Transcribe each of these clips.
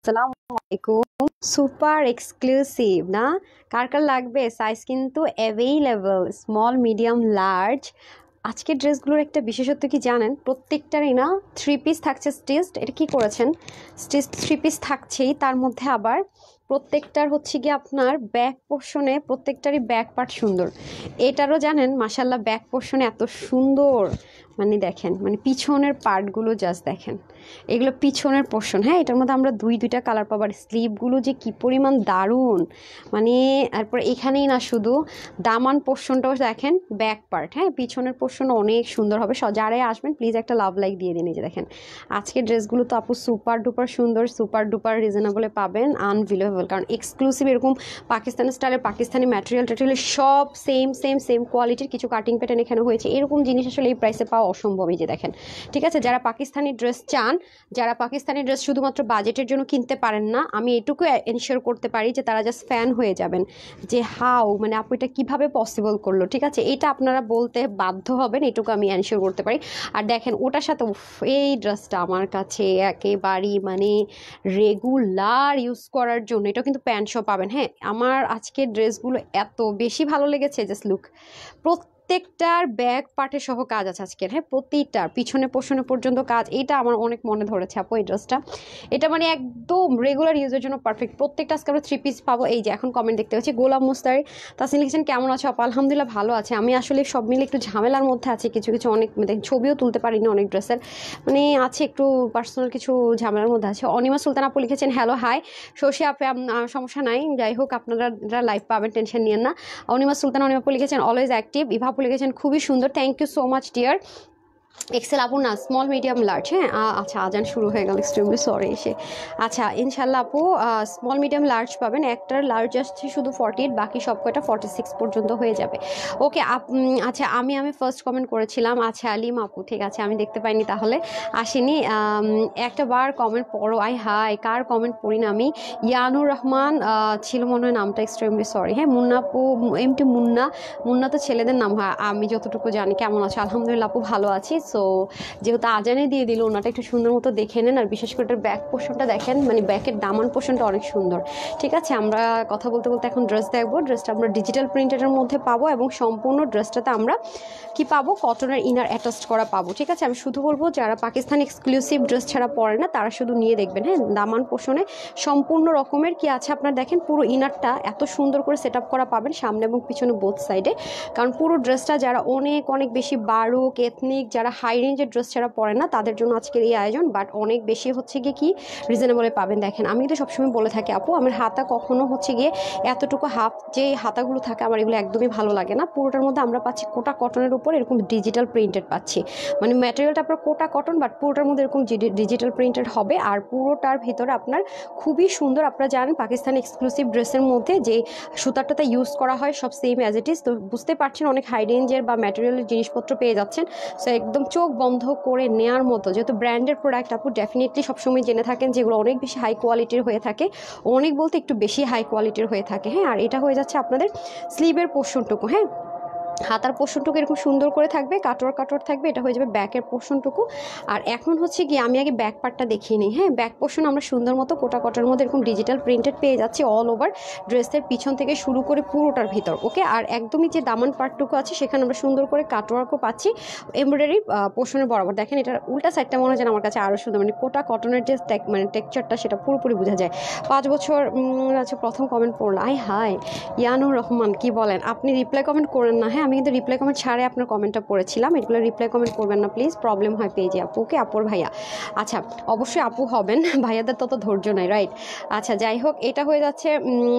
আসসালামু আলাইকুম। Super exclusive না, কার কার লাগবে? সাইজ কিন্তু অ্যাভেইলেবল, স্মল মিডিয়াম লার্জ। আজকের ড্রেসগুলোর একটা বিশেষত্ব কি জানেন? প্রত্যেকটারই না থ্রি পিস থাকছে স্টিচড। এটা কি করেছেন, স্টিচ থ্রি পিস থাকছেই, তার মধ্যে আবার প্রত্যেকটার হচ্ছে গিয়ে আপনার ব্যাক পোর্শনে প্রত্যেকটারই ব্যাক পার্ট সুন্দর। এটারও জানেন মাশাল্লাহ ব্যাক পোর্শনে এত সুন্দর, মানে দেখেন, মানে পিছনের পার্টগুলো জাস্ট দেখেন, এগুলো পিছনের পোর্শন। হ্যাঁ, এটার মধ্যে আমরা দুইটা কালার পাবার। স্লিভগুলো যে কি পরিমাণ দারুণ, মানে তারপর এখানেই না শুধু দামান পোর্শনটাও দেখেন, ব্যাক পার্ট, হ্যাঁ পিছনের পোর্শন অনেক সুন্দর হবে। যারাই আসবেন প্লিজ একটা লাভ লাইক দিয়ে দিন। এই যে দেখেন আজকের ড্রেসগুলো তো আপু সুপার ডুপার সুন্দর, সুপার ডুপার রিজনেবলে পাবেন, আনবিলিভেবল। কারণ এক্সক্লুসিভ এরকম পাকিস্তানি স্টাইলের, পাকিস্তানি ম্যাটেরিয়াল ট্যাটেরিয়াল সব সেম কোয়ালিটির, কিছু কাটিং প্যাটার্ন এখানে হয়েছে। এরকম জিনিস আসলে এই প্রাইসে পাওয়া অসম্ভব। এই যে দেখেন, ঠিক আছে, যারা পাকিস্তানি ড্রেস চান, যারা পাকিস্তানি ড্রেস শুধুমাত্র বাজেটের জন্য কিনতে পারেন না, আমি এটুকু এনশিওর করতে পারি যে তারা জাস্ট ফ্যান হয়ে যাবেন যে হাউ, মানে আপু এটা কীভাবে পসিবল করলো। ঠিক আছে, এটা আপনারা বলতে বাধ্য হবেন, এটুকু আমি এনশিওর করতে পারি। আর দেখেন ওটার সাথে এই ড্রেসটা আমার কাছে একেবারেই মানে রেগুলার ইউজ করার জন্য, এটাও কিন্তু প্যান্ট শপ পাবেন। হ্যাঁ, আমার আজকের ড্রেসগুলো এত বেশি ভালো লেগেছে, জাস্ট লুক। প্রত্যেকটার ব্যাক পার্টে সহ কাজ আছে আজকের। হ্যাঁ, প্রতিটার পিছনে পোষণে পর্যন্ত কাজ। এটা আমার অনেক মনে ধরেছে আপু এই ড্রেসটা। এটা মানে একদম রেগুলার ইউজের জন্য পারফেক্ট। প্রত্যেকটা আজকে আমরা থ্রি পিস পাবো। এই যে এখন কমেন্ট দেখতে পাচ্ছি, গোলাম মুস্তারি তাসিন লিখেছেন কেমন আছো আপু? আলহামদুলিল্লাহ ভালো আছে। আমি আসলে সব মিলে একটু ঝামেলার মধ্যে আছি, কিছু অনেক মানে ছবিও তুলতে পারিনি অনেক ড্রেসের, মানে আছে একটু পার্সোনাল কিছু ঝামেলার মধ্যে আছে। অনিমা সুলতান আপু লিখেছেন হ্যালো হাই শশী আপু, সমস্যা নাই, যাই হোক আপনারা লাইভ পাবেন, টেনশন নিয়েন না। অনিমা সুলতান অনিমা আপু লিখেছেন অলওয়েজ অ্যাক্টিভ। ইভা আপু লিখেছেন খুবই সুন্দর, thank you so much dear. Excel আপু না, স্মল মিডিয়াম লার্জ। হ্যাঁ আচ্ছা, আজান শুরু হয়ে গেল, এক্সট্রিমলি সরি এসে। আচ্ছা ইনশাল্লাহ আপু স্মল মিডিয়াম লার্জ পাবেন। একটার লার্জ আসছে শুধু 48, বাকি সব কয়টা 46 পর্যন্ত হয়ে যাবে। ওকে আচ্ছা, আমি ফার্স্ট কমেন্ট করেছিলাম। আচ্ছা আলিম আপু, ঠিক আছে, আমি দেখতে পাইনি তাহলে, আসেনি। একটা বার কমেন্ট পড়ো। হাই কার কমেন্ট পড়ি না আমি? ইয়ানুর রহমান ছিল মনে হয় নামটা, এক্সট্রিমলি সরি। হ্যাঁ, মুন্না আপু, এমটি মুন্না তো ছেলেদের নাম হয় আমি যতটুকু জানি। কেমন আছে? আলহামদুলিল্লাহ আপু ভালো আছি। সো যেহেতু আজানে দিয়ে দিল, ওনাটা একটু সুন্দর মতো দেখে নেন। আর বিশেষ করে এটার ব্যাক পোর্শনটা দেখেন, মানে ব্যাকের দামান পোর্শনটা অনেক সুন্দর। ঠিক আছে, আমরা কথা বলতে বলতে এখন ড্রেস দেখবো। ড্রেসটা আমরা ডিজিটাল প্রিন্টেডের মধ্যে পাবো এবং সম্পূর্ণ ড্রেসটাতে আমরা কি পাবো, কটনের ইনার অ্যাটাচড করা পাবো। ঠিক আছে, আমি শুধু বলবো যারা পাকিস্তানি এক্সক্লুসিভ ড্রেস ছাড়া পরে না, তারা শুধু নিয়ে দেখবেন। হ্যাঁ, দামান পোর্শনে সম্পূর্ণ রকমের কি আছে আপনার দেখেন, পুরো ইনারটা এত সুন্দর করে সেট আপ করা পাবেন সামনে এবং পিছনে বোথ সাইডে। কারণ পুরো ড্রেসটা যারা অনেক বেশি বারুক এথনিক, যারা হাই রেঞ্জের ড্রেস ছাড়া পরে না, তাদের জন্য আজকের এই আয়োজন। বাট অনেক বেশি হচ্ছে গিয়ে কি রিজনেবলে পাবেন। দেখেন আমি তো সবসময় বলে থাকি আপু, আমার হাতা কখনো হচ্ছে গিয়ে এতটুকু হাফ যে হাতাগুলো থাকে আমার এগুলো একদমই ভালো লাগে না। পুরোটার মধ্যে আমরা পাচ্ছি কোটা কটনের উপর এরকম ডিজিটাল প্রিন্টেড পাচ্ছি, মানে ম্যাটেরিয়ালটা আপনার কোটা কটন, বাট পুরোটার মধ্যে এরকম ডিজিটাল প্রিন্টেড হবে। আর পুরোটার ভিতরে আপনার খুবই সুন্দর, আপনারা জানেন পাকিস্তানি এক্সক্লুসিভ ড্রেসের মধ্যে যে সুতারটাতে ইউজ করা হয় সব সেম অ্যাজ ইট ইজ। তো বুঝতে পারছেন অনেক হাই রেঞ্জের বা ম্যাটেরিয়ালের জিনিসপত্র পেয়ে যাচ্ছেন। সো একদম চোখ বন্ধ করে নেওয়ার মতো, যেহেতু ব্র্যান্ডের প্রোডাক্ট আপু ডেফিনেটলি সবসময় জেনে থাকেন যেগুলো অনেক বেশি হাই কোয়ালিটির হয়ে থাকে, অনেক বলতে একটু বেশি হাই কোয়ালিটির হয়ে থাকে। হ্যাঁ, আর এটা হয়ে যাচ্ছে আপনাদের স্লিভের পোর্শনটুকু। হ্যাঁ, হাতার পোর্শনটুকু এরকম সুন্দর করে থাকবে, কাটোয়ার থাকবে, এটা হয়ে যাবে ব্যাকের পোর্শনটুকু। আর এখন হচ্ছে কি আমি আগে ব্যাক পার্টটা দেখিয়ে নিই। হ্যাঁ, ব্যাক পোর্শন আমরা সুন্দর মতো কোটা কটার মধ্যে এরকম ডিজিটাল প্রিন্টেড পেয়ে যাচ্ছি অল ওভার ড্রেসের পিছন থেকে শুরু করে পুরোটার ভিতর। ওকে, আর একদমই যে দামান পার্টটুকু আছে সেখানে আমরা সুন্দর করে কাটোয়ারকও পাচ্ছি এমব্রয়ডারি পোর্শনের বরাবর। দেখেন এটার উল্টা সাইডটা মনে হয় যেন আমার কাছে আরও সুন্দর, মানে কোটা কটনের যে মানে টেক্সচারটা সেটা পুরোপুরি বোঝা যায়। 5 বছর আচ্ছা, প্রথম কমেন্ট পড়লো। হাই ইয়ানুর রহমান, কি বলেন আপনি? রিপ্লাই কমেন্ট করেন না। হ্যাঁ, আমি কিন্তু রিপ্লাই কমেন্ট ছাড়ে আপনার কমেন্টটা পড়েছিলাম, এগুলো রিপ্লাই কমেন্ট করবেন না প্লিজ, প্রবলেম হয় পেজে। আপুকে আপুর ভাইয়া, আচ্ছা অবশ্যই আপু হবেন, ভাইয়াদের তত ধৈর্য নাই, রাইট? আচ্ছা যাই হোক, এটা হয়ে যাচ্ছে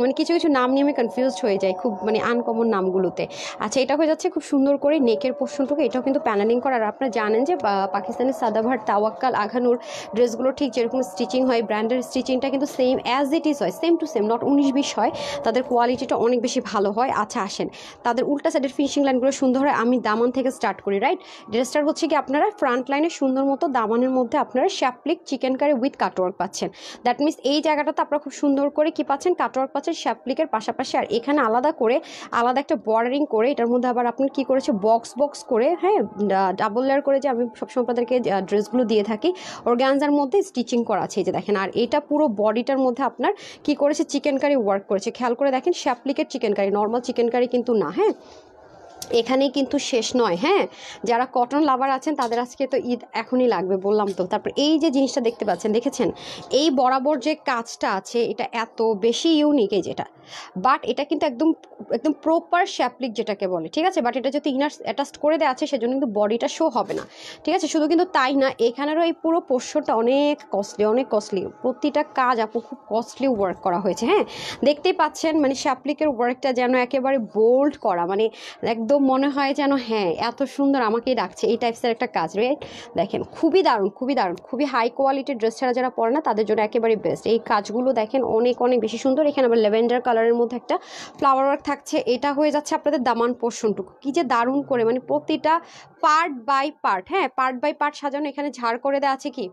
মানে কিছু নাম নিয়ে আমি কনফিউজড হয়ে যাই খুব, মানে আনকমন নামগুলোতে। আচ্ছা, এটা হয়ে যাচ্ছে খুব সুন্দর করে নেকের পোর্শনটুকু, এটাও কিন্তু প্যানেলিং করা। আর আপনারা জানেন যে পাকিস্তানের সাদাভার, তাওয়াক্কাল, আঘানুর ড্রেসগুলো ঠিক যেরকম স্টিচিং হয়, ব্র্যান্ডের স্টিচিংটা কিন্তু সেম অ্যাজ ইট ইজ হয়, সেম টু সেম, নট 19-20 হয়, তাদের কোয়ালিটিটা অনেক বেশি ভালো হয়। আচ্ছা আসেন, তাদের উল্টা সাইডের ফিনিশিং ফিনিশিং লাইনগুলো সুন্দর হয়। আমি দামান থেকে স্টার্ট করি, রাইট? ড্রেসটার হচ্ছে কি আপনারা ফ্রন্ট লাইনে সুন্দর মতো দামানের মধ্যে আপনারা শ্যাপলিক চিকেন কারি উইথ কাটওয়ার্ক পাচ্ছেন। দ্যাট মিনস এই জায়গাটাতে আপনারা খুব সুন্দর করে কি পাচ্ছেন, কাটওয়ার্ক পাচ্ছেন শ্যাপলিকের পাশাপাশি। আর এখানে আলাদা করে আলাদা একটা বর্ডারিং করে এটার মধ্যে আবার আপনার কি করেছে, বক্স বক্স করে, হ্যাঁ, ডাবল লেয়ার করে যে আমি সবসময় আপনাদেরকে ড্রেসগুলো দিয়ে থাকি অর্গানজার মধ্যে স্টিচিং করা আছে, এই যে দেখেন। আর এটা পুরো বডিটার মধ্যে আপনার কি করেছে, চিকেন কারি ওয়ার্ক করেছে। খেয়াল করে দেখেন, শ্যাপলিকের chicken curry, normal chicken curry কিন্তু না, হ্যাঁ। এখানেই কিন্তু শেষ নয়, হ্যাঁ। যারা কটন লাভার আছেন তাদের আজকে তো ঈদ এখনই লাগবে, বললাম তো। তারপর এই যে জিনিসটা দেখতে পাচ্ছেন, দেখেছেন এই বরাবর যে কাজটা আছে এটা এত বেশি ইউনিক, এই যেটা। বাট এটা কিন্তু একদম একদম প্রপার শ্যাপলিক যেটাকে বলে, ঠিক আছে। বাট এটা যদি ইনার অ্যাটাচড করে দেওয়া আছে সেজন্য কিন্তু বডিটা শো হবে না, ঠিক আছে। শুধু কিন্তু তাই না, এখানেরও এই পুরো পোর্শনটা অনেক কস্টলি, অনেক কস্টলি। প্রতিটা কাজ আপু খুব কস্টলি ওয়ার্ক করা হয়েছে, হ্যাঁ। দেখতেই পাচ্ছেন মানে শ্যাপলিকের ওয়ার্কটা যেন একেবারে বোল্ড করা, মানে একদম মনে হয় যেন হ্যাঁ এত সুন্দর আমাকেই ডাকছে, এই টাইপসের একটা কাজ, রাইট? দেখেন খুবই দারুণ, খুবই দারুণ, খুবই হাই কোয়ালিটির ড্রেস ছাড়া যারা পরে না তাদের জন্য একেবারে বেস্ট। এই কাজগুলো দেখেন অনেক অনেক বেশি সুন্দর। এখানে আবার ল্যাভেন্ডার কালারের মধ্যে একটা ফ্লাওয়ার ওয়ার্ক থাকছে। এটা হয়ে যাচ্ছে আপনাদের দামান পোর্শনটুকু, কি যে দারুণ করে, মানে প্রতিটা পার্ট বাই পার্ট, হ্যাঁ, পার্ট বাই পার্ট সাজানো। এখানে ঝাড় করে দেওয়া আছে, কি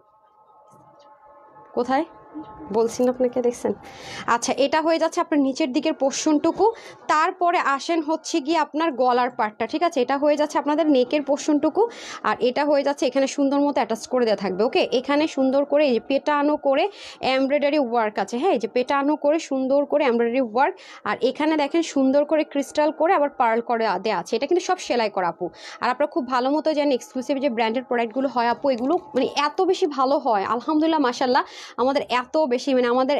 কোথায় বলছি না আপনাকে, দেখছেন? আচ্ছা, এটা হয়ে যাচ্ছে আপনার নিচের দিকের পোর্শনটুকু। তারপরে আসেন হচ্ছে গিয়ে আপনার গলার পার্টটা, ঠিক আছে। এটা হয়ে যাচ্ছে আপনাদের নেকের পোর্শনটুকু। আর এটা হয়ে যাচ্ছে এখানে সুন্দর মতো অ্যাটাচ করে দেওয়া থাকবে, ওকে। এখানে সুন্দর করে এই যে পেটানো করে এমব্রয়ডারি ওয়ার্ক আছে, হ্যাঁ, এই যে পেটানো করে সুন্দর করে এমব্রয়ডারি ওয়ার্ক। আর এখানে দেখেন সুন্দর করে ক্রিস্টাল করে আবার পার্ল করে দেওয়া আছে। এটা কিন্তু সব সেলাই করা আপু। আর আপনারা খুব ভালো মতো জানেন এক্সক্লুসিভ যে ব্র্যান্ডেড প্রোডাক্টগুলো হয় আপু, এগুলো মানে এত বেশি ভালো হয় আলহামদুলিল্লাহ মাশাল্লাহ। আমাদের এত বেশি মানে আমাদের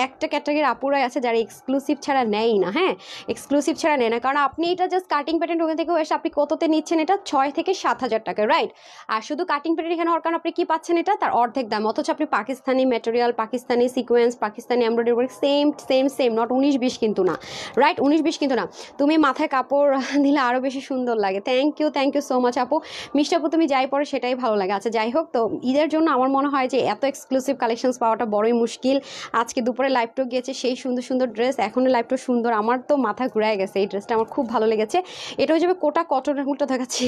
একটা ক্যাটাগরির আপুরাই আছে যারা এক্সক্লুসিভ ছাড়া নেয় না, হ্যাঁ, এক্সক্লুসিভ ছাড়া নেয় না। কারণ আপনি এটা জাস্ট কাটিং প্যাটার্ন ওখান থেকে এসে আপনি কততে নিচ্ছেন, এটা 6 থেকে 7 হাজার টাকা, রাইট? আর শুধু কাটিং প্যাটার্ন এখানে হওয়ার কারণ আপনি কি পাচ্ছেন, এটা তার অর্ধেক দাম। অথচ আপনি Pakistani material, Pakistani sequence, Pakistani embroidery work, same same same, not 19-20 কিন্তু না, রাইট? 19-20 কিন্তু না। তুমি মাথায় কাপড় দিলে আরও বেশি সুন্দর লাগে। থ্যাংক ইউ সো মাচ আপু। মিষ্টি আপু তুমি যাই পরে সেটাই ভালো লাগে। আচ্ছা যাই হোক, তো ঈদের জন্য আমার মনে হয় যে এত এক্সক্লুসিভ কালেকশনস পাওয়াটা বড়ই মুশকিল। আজকে দুপুরে লাইভটাও গিয়েছে, সেই সুন্দর সুন্দর ড্রেস, এখনও লাইভটা সুন্দর। আমার তো মাথা ঘুরায় গেছে, এই ড্রেসটা আমার খুব ভালো লেগেছে। এটা হয়ে যাবে কোটা কটনের, উল্টো দেখাচ্ছি,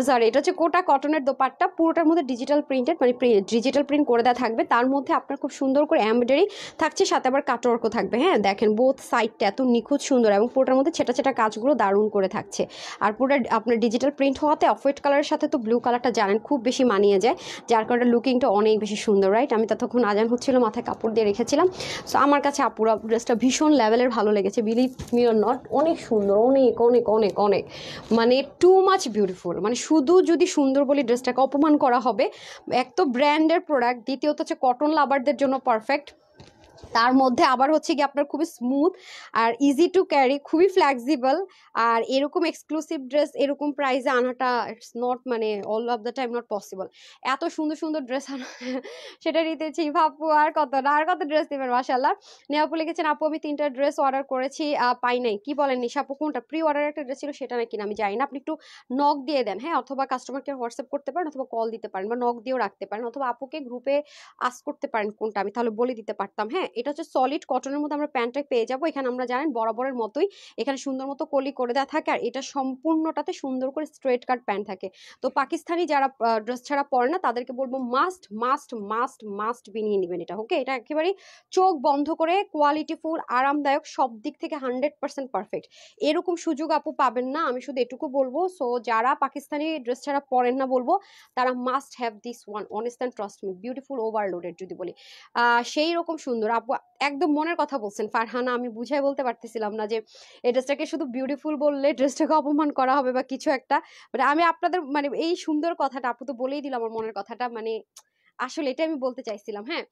সরি, এটা হচ্ছে কোটা কটনের দোপাট্টা, পুরোটার মধ্যে ডিজিটাল প্রিন্টেড, মানে ডিজিটাল প্রিন্ট করে দেওয়া থাকবে। তার মধ্যে আপনার খুব সুন্দর করে এমব্রয়ডারি থাকছে, সাথে আবার কাটওয়ার্কও থাকবে, হ্যাঁ। দেখেন বোথ সাইডটা এত নিখুঁত সুন্দর, এবং পুরোটার মধ্যে ছেটা ছেটা কাজগুলো দারুণ করে থাকছে। আর পুরোটা আপনার ডিজিটাল প্রিন্ট হওয়াতে অফ হোয়াইট কালারের সাথে তো ব্লু কালারটা জানেন খুব বেশি মানিয়ে যায়, যার কারণে লুকিংটা অনেক বেশি সুন্দর, রাইট? আমি ততক্ষণ আজান হচ্ছিল, মাথায় কাপড় দিয়ে রেখেছিলাম। সো আমার কাছে আপুরা ড্রেসটা ভীষণ লেভেলের ভালো লেগেছে, বিলিভ মি অর নট, অনেক সুন্দর, অনেক অনেক অনেক অনেক, মানে টু মাচ বিউটিফুল। মানে শুধু যদি সুন্দর বলি ড্রেসটাকে অপমান করা হবে। এক তো ব্র্যান্ডের প্রোডাক্ট, দ্বিতীয়ত হচ্ছে কটন লাভারদের জন্য পারফেক্ট। তার মধ্যে আবার হচ্ছে কি আপনার খুবই স্মুথ আর ইজি টু ক্যারি, খুবই ফ্লেক্সিবল। আর এরকম এক্সক্লুসিভ ড্রেস এরকম প্রাইসে আনাটা ইটস নট, মানে all of the time not possible. এত সুন্দর সুন্দর ড্রেস আনা সেটা নিতেছি ভাবু, আর কত না, আর কত ড্রেস দেবেন। মাশাল্লাহ, নেহাপু লিখেছেন আপু আমি 3টা ড্রেস অর্ডার করেছি, পাই নাই। কি বলেন নিশাপু, কোনটা? প্রি অর্ডার একটা ড্রেস ছিল সেটা নাকি না, আমি জানি না। আপনি একটু নক দিয়ে দেন, হ্যাঁ, অথবা কাস্টমার কেয়ার হোয়াটসঅ্যাপ করতে পারেন, অথবা কল দিতে পারেন, বা নক দিয়েও রাখতে পারেন, অথবা আপুকে গ্রুপে আস্ক করতে পারেন কোনটা, আমি তাহলে বলে দিতে পারতাম, হ্যাঁ। এটা হচ্ছে সলিড কটনের মধ্যে আমরা প্যান্টটা পেয়ে যাবো। এখানে আমরা জানেন বরাবরের মতোই এখানে সুন্দর মতো কলি করে দেওয়া থাকে, আর এটা সম্পূর্ণটাতে সুন্দর করে স্ট্রেট কাট প্যান্ট থাকে। তো পাকিস্তানি যারা ড্রেস ছাড়া পরে না তাদেরকে বলবো মাস্ট মাস্ট মাস্ট মাস্ট বিনিয়ে নেবেন এটা, ওকে। এটা একেবারে চোখ বন্ধ করে কোয়ালিটিফুল, আরামদায়ক, সব দিক থেকে 100% পারফেক্ট। এরকম সুযোগ আপু পাবেন না, আমি শুধু এটুকু বলবো। সো যারা পাকিস্তানি ড্রেস ছাড়া পরেন না বলবো তারা must have this one, honest and trust me, beautiful overloaded যদি বলি। সেই রকম সুন্দর আপু, একদম মনের কথা বলছেন ফারহানা। আমি বুঝাই বলতে পারতেছিলাম না যে এই ড্রেসটাকে শুধু বিউটিফুল বললে ড্রেসটাকে অপমান করা হবে বা কিছু একটা। মানে আমি আপনাদের মানে এই সুন্দর কথাটা আপু তো বলেই দিল আমার মনের কথাটা, মানে আসলে এটা আমি বলতে চাইছিলাম, হ্যাঁ।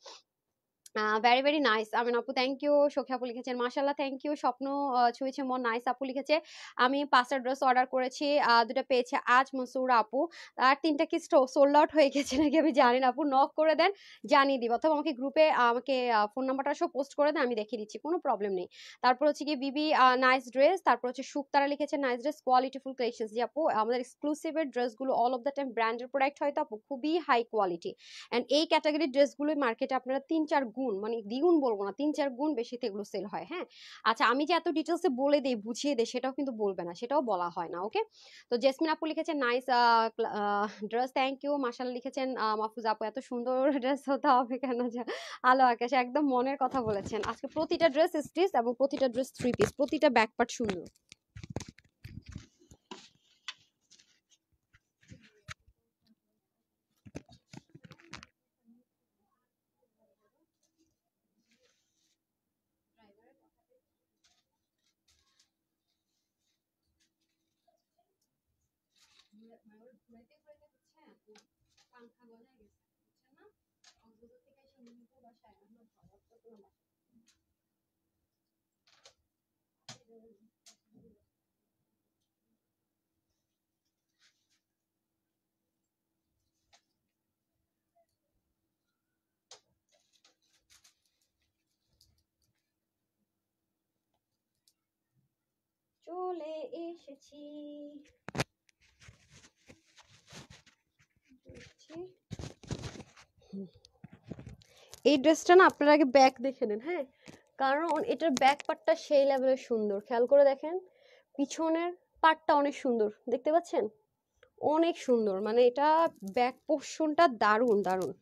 ভেরি ভেরি নাইস আমিন আপু, থ্যাংক ইউ। সখী আপু লিখেছেন মাশাল্লাহ, থ্যাংক ইউ। স্বপ্ন ছুঁয়েছে মন, নাইস আপু লিখেছে আমি 5টা ড্রেস অর্ডার করেছি, 2টা পেয়েছে আজ মনসুরা আপু। আর 3টা কি সোল্ড আউট হয়ে গেছে নাকি আমি জানি না আপু, নক করে দেন জানিয়ে দিব, অথবা আমাকে গ্রুপে আমাকে ফোন নাম্বারটা সব পোস্ট করে দেন, আমি দেখিয়ে দিচ্ছি, কোনো প্রবলেম নেই। তারপর হচ্ছে কি বিবি নাইস ড্রেস, তারপর হচ্ছে সুক্তারা লিখেছে নাইস ড্রেস, কোয়ালিটিফুল কালেকশনস। জি আপু আমাদের এক্সক্লুসিভের ড্রেসগুলো অল অফ দ্য টাইম ব্র্যান্ডের প্রোডাক্ট হয়তো আপু খুবই হাই কোয়ালিটি, অ্যান্ড এই ক্যাটাগরির ড্রেসগুলোই মার্কেটে আপনারা 3-4 গুণ দ্বিগুণ, মানে দ্বিগুণ বলবো না, 3-4 গুণ বেশিতে এগুলো সেল হয়। হ্যাঁ, আচ্ছা আমি যে এত ডিটেলসে বলে দেই, বুঝিয়ে দেই, সেটাও কিন্তু বলবে না, সেটাও বলা হয় না। ওকে, তো জেসমিন আপু লিখেছেন নাইস ড্রেস, থ্যাংক ইউ। মাশাআল্লাহ লিখেছেন মাহফুজ আপু এত সুন্দর ড্রেস হতে হবে কেন, যা আলো আকাশ, একদম মনের কথা বলেছেন। আজকে প্রতিটা ড্রেস স্টিচ এবং প্রতিটা ড্রেস 3 পিস, প্রতিটা ব্যাক পার্ট সুন্দর। চলে এসেছি। এই ড্রেসটা না আপনারা আগে ব্যাক দেখে নেন। হ্যাঁ, কারণ এটার ব্যাক পার্টটা সেই লেভেলের সুন্দর, খেয়াল করে দেখেন। পিছনের পার্টটা অনেক সুন্দর, দেখতে পাচ্ছেন, অনেক সুন্দর, মানে এটা ব্যাক পোর্শনটা দারুণ দারুণ।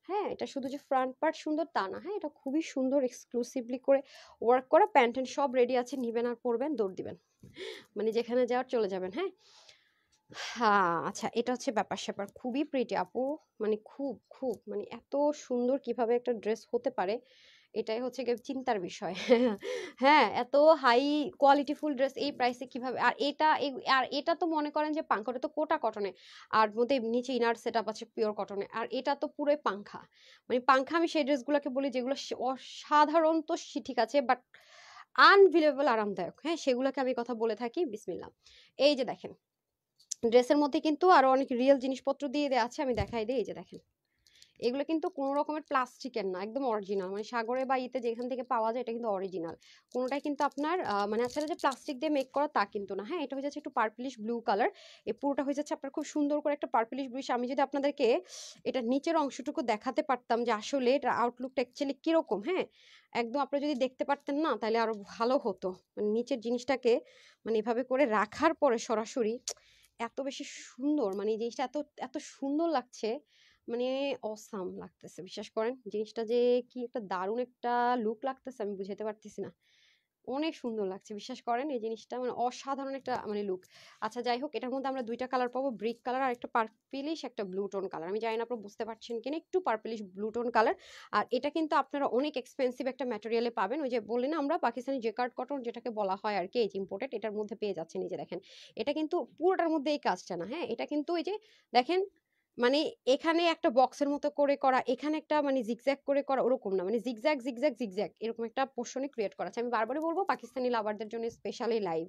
হ্যাঁ, এটা শুধু যে ফ্রন্ট পার্ট সুন্দর তা না, হ্যাঁ এটা খুবই সুন্দর এক্সক্লুসিভলি করে ওয়ার্ক করা। প্যান্ট ট্যান্ট সব রেডি আছে, নিবেন আর পরবেন, দৌড় দিবেন, মানে যেখানে যাওয়ার চলে যাবেন। হ্যাঁ, হ্যাঁ আচ্ছা, এটা হচ্ছে ব্যাপার স্যাপার, খুবই প্রিটি আপু, মানে খুব খুব, মানে এত সুন্দর কিভাবে একটা ড্রেস হতে পারে, এটাই হচ্ছে গিয়ে চিন্তার বিষয়। হ্যাঁ, এত হাই কোয়ালিটিফুল ড্রেস এই প্রাইসে কিভাবে, আর এটা আর এটা তো মনে করেন যে পাঙ্খা, ওটা তো কোটা কটনে, আর মধ্যে নিচে ইনার সেট আপ আছে পিওর কটনে, আর এটা তো পুরোই পাঙ্খা। মানে পাঙ্খা আমি সেই ড্রেসগুলোকে বলি যেগুলো অসাধারণ, তো ঠিক আছে, বাট আনবিলিভেবল আরামদায়ক। হ্যাঁ, সেগুলোকে আমি কথা বলে থাকি। বিসমিল্লাহ, এই যে দেখেন, ড্রেসের মধ্যে কিন্তু আরো অনেক রিয়েল জিনিসপত্র দিয়ে দেওয়া আছে, আমি দেখাই দিই। এই যে দেখেন, এগুলো কিন্তু কোনো রকমের প্লাস্টিকের না, একদম অরিজিনাল, মানে সাগরে বা ইতে যেখান থেকে পাওয়া যায় এটা কিন্তু অরিজিনাল। কোনোটাই কিন্তু আপনার মানে আসলে যে প্লাস্টিক দিয়ে মেক করা তা কিন্তু না। হ্যাঁ, এটা হয়ে যাচ্ছে একটু পার্পলিশ ব্লু কালার, এই পুরোটা হয়ে যাচ্ছে আপনার খুব সুন্দর করে একটা পার্পলিশ ব্লু। আমি যদি আপনাদেরকে এটা নিচের অংশটুকু দেখাতে পারতাম যে আসলে এটা আউটলুকটা অ্যাকচুয়ালি কিরকম, হ্যাঁ একদম আপনারা যদি দেখতে পারতেন না তাহলে আরো ভালো হতো। মানে নিচের জিনিসটাকে মানে এভাবে করে রাখার পরে সরাসরি এত বেশি সুন্দর, মানে এই জিনিসটা এত এত সুন্দর লাগছে, মানে অসাম লাগতেছে। বিশ্বাস করেন জিনিসটা যে কি একটা দারুণ একটা লুক লাগতেছে, আমি বুঝাতে পারতেছি না, অনেক সুন্দর লাগছে। বিশ্বাস করেন এই জিনিসটা মানে অসাধারণ একটা মানে লুক। আচ্ছা যাই হোক, এটার মধ্যে আমরা দুইটা কালার পাবো, ব্রিক কালার আর একটা পার্পলিশ একটা ব্লু টোন কালার। আমি জানি না আপনারা বুঝতে পারছেন কিনা, একটু পার্পলিশ ব্লু টোন কালার। আর এটা কিন্তু আপনারা অনেক এক্সপেন্সিভ একটা ম্যাটেরিয়ালে পাবেন, ওই যে বললি না আমরা পাকিস্তানি জেকার্ড কটন যেটাকে বলা হয় আর কি, এই ইম্পোর্টেড, এটার মধ্যে পেয়ে যাচ্ছেন। এই যে দেখেন, এটা কিন্তু পুরোটার মধ্যে এই কাজটা না, হ্যাঁ এটা কিন্তু এই যে দেখেন, মানে এখানে একটা বক্সের মতো করে করা, এখানে একটা মানে জিগজ্যাগ করে করা, ওরকম না, মানে জিগজ্যাগ জিগজ্যাগ জিগজ্যাগ এরকম একটা পোর্শনে ক্রিয়েট করা আছে। আমি বারবারই বলবো পাকিস্তানি লাভারদের জন্য স্পেশালি লাইভ,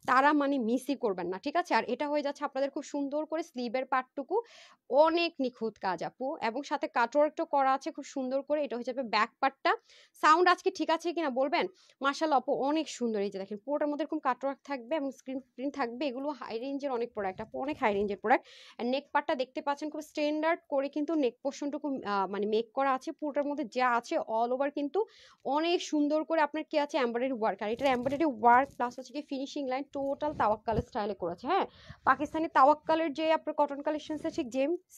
তারা মানে মিসই করবেন না, ঠিক আছে। আর এটা হয়ে যাচ্ছে আপনাদের খুব সুন্দর করে স্লিভের পার্টটুকু অনেক নিখুঁত কাজ আপু, এবং সাথে কাটওয়ার্কটা করা আছে খুব সুন্দর করে। এটা হয়ে যাবে ব্যাক পার্টটা। সাউন্ড আজকে ঠিক আছে কিনা বলবেন। মাশাআল্লাহ আপু অনেক সুন্দর, এই যে দেখেন পুরোটার মধ্যে এরকম কাটওয়ার্ক থাকবে এবং স্ক্রিন প্রিন্ট থাকবে। এগুলো হাই রেঞ্জের অনেক প্রোডাক্ট আপু, অনেক হাই রেঞ্জের প্রোডাক্ট। আর নেক পার্টটা দেখতে পাচ্ছেন খুব স্ট্যান্ডার্ড করে কিন্তু নেক পোর্শনটুকু মানে মেক করা আছে। পুরোটার মধ্যে যা আছে অল ওভার কিন্তু অনেক সুন্দর করে আপনার কি আছে এমব্রয়ডারি ওয়ার্ক, আর এটা এমব্রয়ডারি ওয়ার্ক প্লাস হচ্ছে কি ফিনিশিং লাইন টোটাল তাওয়াক্কালের স্টাইলে করেছে। হ্যাঁ, পাকিস্তানি তাওয়াক্কালের যে আপনার কটন কালেকশনসে ঠিক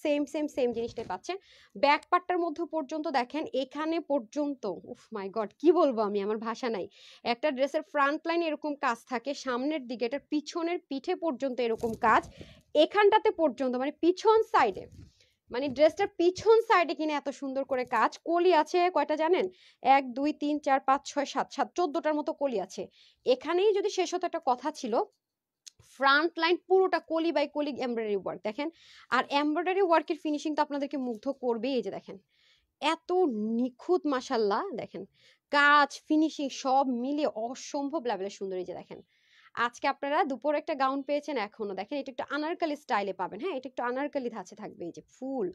সেম সেম সেম জিনিসটাই পাচ্ছেন। ব্যাক পার্টটার মধ্যে পর্যন্ত দেখেন, এখানে পর্যন্ত উফ মাই গড কি বলবো আমি, আমার ভাষা নাই। একটা ড্রেসের ফ্রন্ট লাইন এরকম কাজ থাকে, সামনের দিকে এটার পিছনের পিঠে পর্যন্ত এরকম কাজ, এখানটাতে পর্যন্ত মানে পিছন সাইডে, মানে ড্রেসটার পিছন সাইডে কিনা এত সুন্দর করে কাজ। কলি আছে কয়টা জানেন, 1 2 3 4 5 6 7 14টার মতো কলি আছে। এখানেই যদি শেষ হতো একটা কথা ছিল, ফ্রন্ট লাইন পুরোটা কলি বাই কলি এমব্রয়ডারি ওয়ার্ক দেখেন। আর এমব্রয়ডারি ওয়ার্কের ফিনিশিং তো আপনাদেরকে মুগ্ধ করবে। এই যে দেখেন এত নিখুঁত, মাশাল্লাহ দেখেন কাজ ফিনিশিং সব মিলিয়ে অসম্ভব লেভেলের সুন্দর। এই যে দেখেন আজকে আপনারা দুপুরে একটা গাউন পেয়েছেন, এখনো দেখেন এটা একটু আনারকলি স্টাইলে পাবেন। হ্যাঁ, এটা একটু আনারকলি ধাঁচে থাকবে, এই যে ফুল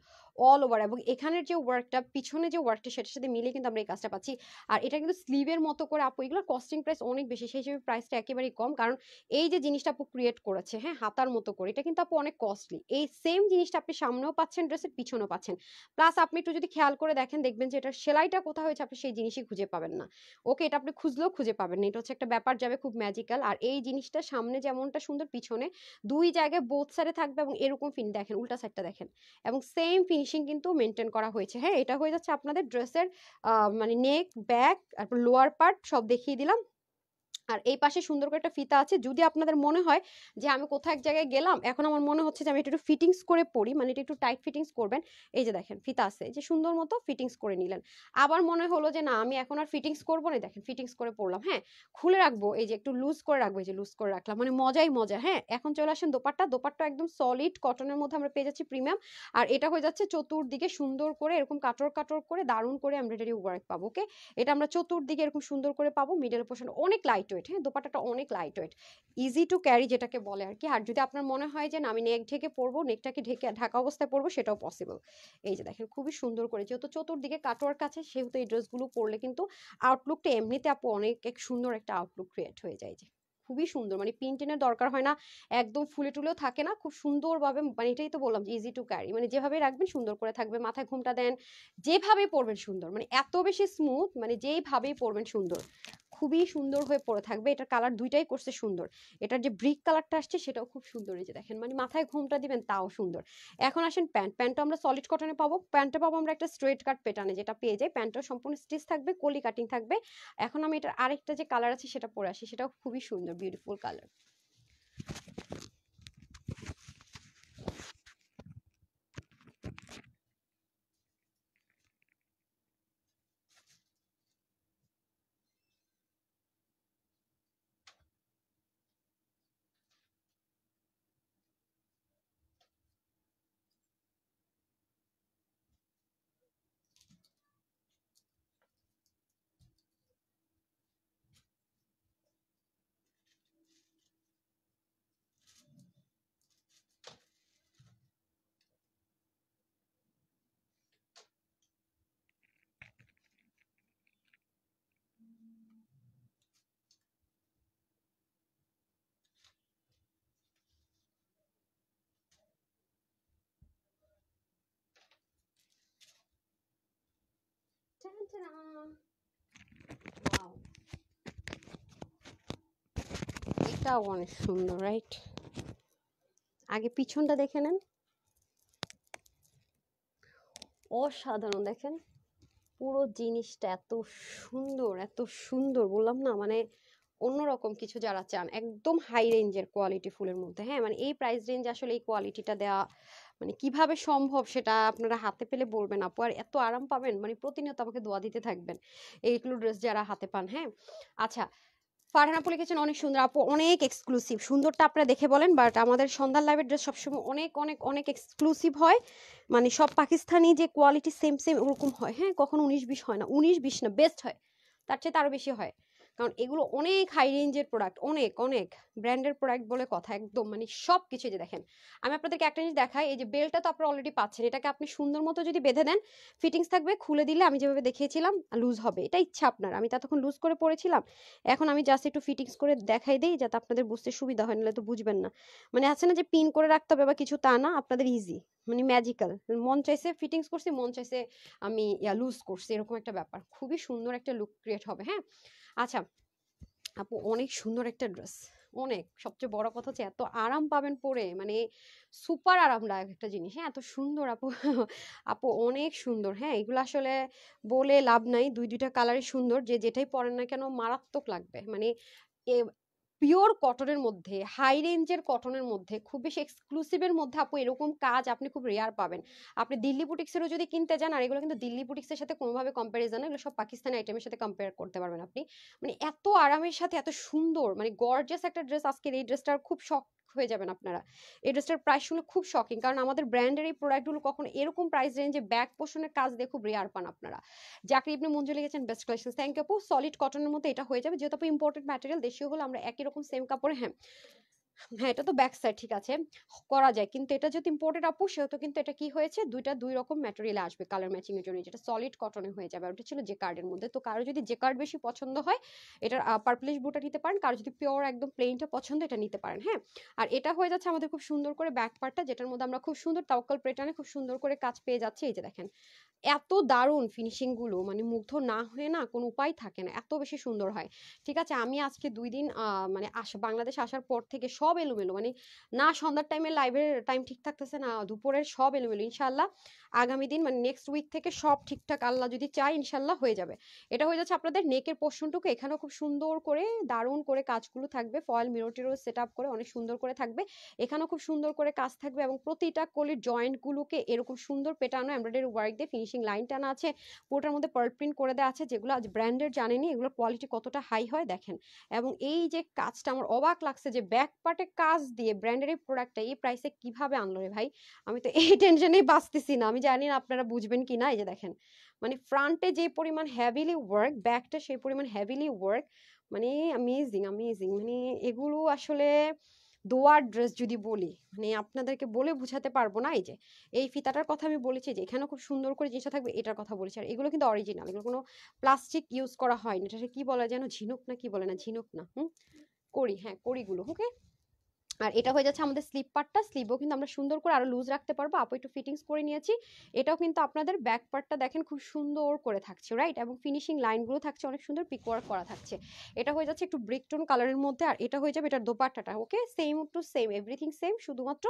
অল ওভার, এবং এখানের যে ওয়ার্কটা, পিছনে যে ওয়ার্কটা, সেটার সাথে মিলে কিন্তু আমরা এই কাজটা পাচ্ছি। আর এটা কিন্তু স্লিভের মতো করে আপু, এগুলোর কস্টিং প্রাইস অনেক বেশি, সেই হিসেবে প্রাইসটা একেবারেই কম, কারণ এই যে জিনিসটা আপু ক্রিয়েট করেছে, হ্যাঁ, হাতার মতো করে, এটা কিন্তু আপু অনেক কস্টলি। এই সেম জিনিসটা আপনি সামনেও পাচ্ছেন, ড্রেসের পিছনেও পাচ্ছেন, প্লাস আপনি একটু যদি খেয়াল করে দেখেন, দেখবেন যে এটার সেলাইটা কোথাও হয়েছে, আপনি সেই জিনিসই খুঁজে পাবেন না। ওকে, এটা আপনি খুঁজলেও খুঁজে পাবেন না, এটা হচ্ছে একটা ব্যাপার যাবে খুব ম্যাজিক্যাল। আর এই জিনিসটা সামনে যেমনটা সুন্দর, পিছনে দুই জায়গায় বোথ সাইডে থাকবে, এবং এরকম ফিন দেখেন, উল্টা সাইডটা দেখেন, এবং সেম ফিনিশিং কিন্তু মেনটেন করা হয়েছে। হ্যাঁ, এটা হয়ে যাচ্ছে আপনাদের ড্রেসের মানে নেক, ব্যাক, তারপর লোয়ার পার্ট সব দেখিয়ে দিলাম। আর এই পাশে সুন্দর করে একটা ফিতা আছে, যদি আপনাদের মনে হয় যে আমি কোথাও এক জায়গায় গেলাম, এখন আমার মনে হচ্ছে যে আমি একটু ফিটিংস করে পরি, মানে এটা একটু টাইট ফিটিংস করবেন, এই যে দেখেন ফিতা আছে, যে সুন্দর মতো ফিটিংস করে নিলেন। আবার মনে হলো যে না, আমি এখন আর ফিটিংস করবো না, দেখেন ফিটিংস করে পড়লাম। হ্যাঁ, খুলে রাখবো, এই যে একটু লুজ করে রাখবো, এই যে লুজ করে রাখলাম, মানে মজাই মজা। হ্যাঁ, এখন চলে আসেন দোপাট্টা। দোপাট্টা একদম সলিড কটনের মধ্যে আমরা পেয়ে যাচ্ছি, প্রিমিয়াম। আর এটা হয়ে যাচ্ছে চতুর্দিকে সুন্দর করে এরকম কাটর কাটর করে দারুণ করে এমব্রয়ডারি ওয়ার্ক পাবো। ওকে, এটা আমরা চতুর্দিকে এরকম সুন্দর করে পাবো, মিডল পোর্শন অনেক লাইট ওয়েট। হ্যাঁ, দোপাট্টাটা অনেক light weight, easy to carry যেটাকে বলে আর কি। আর যদি আপনার মনে হয় যে না, আমি নেক ঢেকে পরবো, নেকটাকে ঢেকে ঢাকা অবস্থায় পরবো, সেটাও পসিবল। এই যে দেখেন খুবই সুন্দর করে, যেহেতু চতুর্দিকে কাটওয়ার্ক আছে, সেহেতু এই ড্রেসগুলো পরলে কিন্তু আউটলুকটা এমনিতে আপু অনেক এক সুন্দর একটা আউটলুক ক্রিয়েট হয়ে যায়। যে খুবই সুন্দর, মানে পিন টেনের দরকার হয় না, একদম ফুলে টুলেও থাকে না, খুব সুন্দরভাবে, মানে এটাই তো বললাম যে ইজি টু ক্যারি, মানে যেভাবে রাখবেন সুন্দর করে থাকবে, মাথায় ঘুমটা দেন, যেভাবে পরবেন সুন্দর, মানে এত বেশি স্মুথ, মানে যেইভাবেই পরবেন সুন্দর, খুবই সুন্দর হয়ে পড়ে থাকবে। এটার কালার দুইটাই করছে সুন্দর, এটার যে ব্রিক কালারটা আসছে সেটাও খুব সুন্দর, এই যে দেখেন, মানে মাথায় ঘুমটা দিবেন তাও সুন্দর। এখন আসেন প্যান্ট। প্যান্টটা আমরা সলিড কটনে পাবো, প্যান্টটা পাবো আমরা একটা স্ট্রেট কাট প্যাটার্নে, যেটা পেয়ে যাই। প্যান্টটা সম্পূর্ণ স্টিচ থাকবে, কলি কাটিং থাকবে। এখন আমি এটার আরেকটা যে কালার আছে সেটা পরে আসি, সেটাও খুবই সুন্দর, বিউটিফুল কালার। এটাও অনেক সুন্দর, রাইট? আগে পিছনটা দেখে নেন, অসাধারণ। দেখেন পুরো জিনিসটা এত সুন্দর, এত সুন্দর, বললাম না, মানে অন্যরকম কিছু যারা চান, একদম হাই রেঞ্জের কোয়ালিটি ফুলের মধ্যে। হ্যাঁ, মানে এই প্রাইস রেঞ্জ আসলে এই কোয়ালিটিটা দেওয়া মানে কিভাবে সম্ভব, সেটা আপনারা হাতে পেলে বলবেন আপু। আর এত আরাম পাবেন, মানে প্রতিনিয়ত আমাকে দোয়া দিতে থাকবেন এইগুলো ড্রেস যারা হাতে পান। হ্যাঁ, আচ্ছা, ফারহান আপু লিখেছেন অনেক সুন্দর আপু, অনেক এক্সক্লুসিভ। সুন্দরটা আপনারা দেখে বলেন, বাট আমাদের সন্ধ্যার লাইভের ড্রেস সবসময় অনেক অনেক অনেক এক্সক্লুসিভ হয়, মানে সব পাকিস্তানি যে কোয়ালিটি সেম সেম ওরকম হয়। হ্যাঁ, কখনো 19-20 হয় না, 19-20 না, বেস্ট হয়, তার চেয়ে আরো বেশি হয়, কারণ এগুলো অনেক হাই রেঞ্জের প্রোডাক্ট, অনেক অনেক ব্র্যান্ডের প্রোডাক্ট বলে কথা, একদম মানে সব কিছু। যে দেখেন, আমি আপনাদেরকে একটা জিনিস দেখাই, এই যে বেলটা তো আপনারা অলরেডি পাচ্ছেন, এটাকে আপনি সুন্দর মতো যদি বেঁধে দেন, ফিটিংস থাকবে, খুলে দিলে আমি যেভাবে দেখিয়েছিলাম লুজ হবে, এটা ইচ্ছা আপনার। আমি ততক্ষণ লুজ করে পড়েছিলাম, এখন আমি জাস্ট একটু ফিটিংস করে দেখাই দিই, যাতে আপনাদের বুঝতে সুবিধা হয়, নাহলে তো বুঝবেন না। মানে আছে না যে পিন করে রাখতে হবে বা কিছু, তা না, আপনাদের ইজি, মানে ম্যাজিক্যাল, মন চাইছে ফিটিংস করছি, মন চাইছে আমি লুজ করছি, এরকম একটা ব্যাপার, খুবই সুন্দর একটা লুক ক্রিয়েট হবে। হ্যাঁ, আচ্ছা আপু, অনেক সুন্দর একটা ড্রেস, অনেক, সবচেয়ে বড় কথা হচ্ছে এত আরাম পাবেন পরে, মানে সুপার আরামদায়ক একটা জিনিস। হ্যাঁ, এত সুন্দর আপু, আপু অনেক সুন্দর। হ্যাঁ, এগুলো আসলে বলে লাভ নাই, দুই দুইটা কালারই সুন্দর, যে যেটাই পরেন না কেন মারাত্মক লাগবে। মানে পিওর কটনের মধ্যে, হাই রেঞ্জের কটনের মধ্যে, খুব বেশি এক্সক্লুসিভের মধ্যে আপু এরকম কাজ আপনি খুব রেয়ার পাবেন। আপনি দিল্লি বুটিক্সেরও যদি কিনতে যান, আর এগুলো কিন্তু দিল্লি বুটিক্সের সাথে কোনোভাবে কম্পারিজন, এগুলো সব পাকিস্তানি আইটেমের সাথে কম্পেয়ার করতে পারবেন আপনি। মানে এত আরামের সাথে এত সুন্দর, মানে গর্জিয়াস একটা ড্রেস। আজকের এই ড্রেসটার খুব শখ, হয়ে যাবেন আপনারা। এই ড্রেসটার প্রাইস শুনে খুব শকিং, কারণ আমাদের ব্র্যান্ডের এই প্রোডাক্টগুলো কখনো এরকম প্রাইস রেঞ্জে ব্যাক পোর্শনের কাজ দিয়ে খুব রেয়ার পান আপনারা। জাকির ইবনে মঞ্জু লিখেছেন বেস্ট কালেকশন, থ্যাংক ইউ আপু। সলিড কটনের মধ্যে এটা হয়ে যাবে, যেহেতু আপু ইম্পোর্টেড ম্যাটেরিয়াল, দেশীয় হলো আমরা একই রকম সেম কাপড়ে, হ্যাঁ হ্যাঁ এটা তো ব্যাক সাইড ঠিক আছে করা যায়, কিন্তু এটা যেহেতু ইম্পোর্টেড আপু সেহেতু কিন্তু এটা কি হয়েছে দুইটা দুই রকম ম্যাটেরিয়ালে আসবে কালার ম্যাচিং এর জন্য, যেটা সলিড কটনে হয়ে যাবে। আর ওটা ছিল জেকার্ডের মধ্যে, তো কারো যদি জেকার্ড বেশি পছন্দ হয় এটার পার্পলিশ ব্লুটা নিতে পারেন, কারো যদি পিওর একদম প্লেনটা পছন্দ এটা নিতে পারেন। হ্যাঁ, আর এটা হয়ে যাচ্ছে আমাদের খুব সুন্দর করে ব্যাক পার্টটা, যেটার মধ্যে আমরা খুব সুন্দর তাওয়াক্কাল প্যাটার্নে খুব সুন্দর করে কাজ পেয়ে যাচ্ছি। এই যে দেখেন এত দারুণ ফিনিশিং গুলো, মানে মুগ্ধ না হয়ে না কোনো উপায় থাকে না, এত বেশি সুন্দর হয়। ঠিক আছে, আমি আজকে 2 দিন মানে বাংলাদেশ আসার পর থেকে সব এলোমেলো, মানে না সন্ধ্যার টাইমে লাইভের টাইম ঠিক থাকতেছে না দুপুরের, সব এলোমেলো। ইনশাল্লাহ আগামী দিন মানে নেক্সট উইক থেকে সব ঠিকঠাক আল্লাহ যদি চাই ইনশাল্লাহ হয়ে যাবে। এটা হয়ে যাচ্ছে আপনাদের নেকের পোর্শনটুকু, এখানেও খুব সুন্দর করে দারুণ করে কাজগুলো থাকবে, ফয়েল মিরর টিরর সেট আপ করে অনেক সুন্দর করে থাকবে, এখানেও খুব সুন্দর করে কাজ থাকবে, এবং প্রতিটা কলির জয়েন্টগুলোকে এরকম সুন্দর পেটানো এমব্রয়ডারি ওয়ার্ক দিয়ে ফিনিশিং লাইন টানা আছে, পুরোটার মধ্যে পার্ল প্রিন্ট করে দেওয়া আছে, যেগুলো আজ ব্র্যান্ডের জানেনি এগুলোর কোয়ালিটি কতটা হাই হয় দেখেন। এবং এই যে কাজটা আমার অবাক লাগছে যে ব্যাক পার্টে কাজ দিয়ে ব্র্যান্ডের এই প্রোডাক্টটা এই প্রাইসে কিভাবে আনলো রে ভাই, আমি তো এই টেনশনেই বাঁচতেছি না, আমি জানি না আপনারা বুঝবেন কি না। এই যে দেখেন মানে ফ্রন্টে যে পরিমাণ হেভিলি ওয়ার্ক, ব্যাকটা সেই পরিমাণ হেভিলি ওয়ার্ক, মানে অ্যামেজিং অ্যামেজিং, মানে এগুলো আসলে দোয়ার ড্রেস যদি বলি, মানে আপনাদেরকে বলে বুঝাতে পারবো না। এই যে এই ফিতাটার কথা আমি বলেছি, যে এখানে খুব সুন্দর করে জিনিসটা থাকবে এটার কথা বলেছি, আর এগুলো কিন্তু অরিজিনাল, এগুলো কোনো প্লাস্টিক ইউজ করা হয়নি। এটা কি বলে যেন, ঝিনুক না কি বলে, না ঝিনুক না, কড়ি, হ্যাঁ কড়িগুলো, ওকে। আর এটা হয়ে যাচ্ছে আমাদের স্লিপ পার্টটা, স্লিভও কিন্তু আমরা সুন্দর করে আরো লুজ রাখতে পারবো, আপু একটু ফিটিংস করে নিয়েছি। এটাও কিন্তু আপনাদের ব্যাক পার্টটা দেখেন খুব সুন্দর করে থাকছে, রাইট, এবং ফিনিশিং লাইনগুলো থাকছে অনেক সুন্দর পিক ওয়ার্ক করা থাকছে। এটা হয়ে যাচ্ছে একটু ব্রিক টোন কালারের মধ্যে, আর এটা হয়ে যাবে এটার দোপাট্টাটা, ওকে same to same everything same, শুধুমাত্র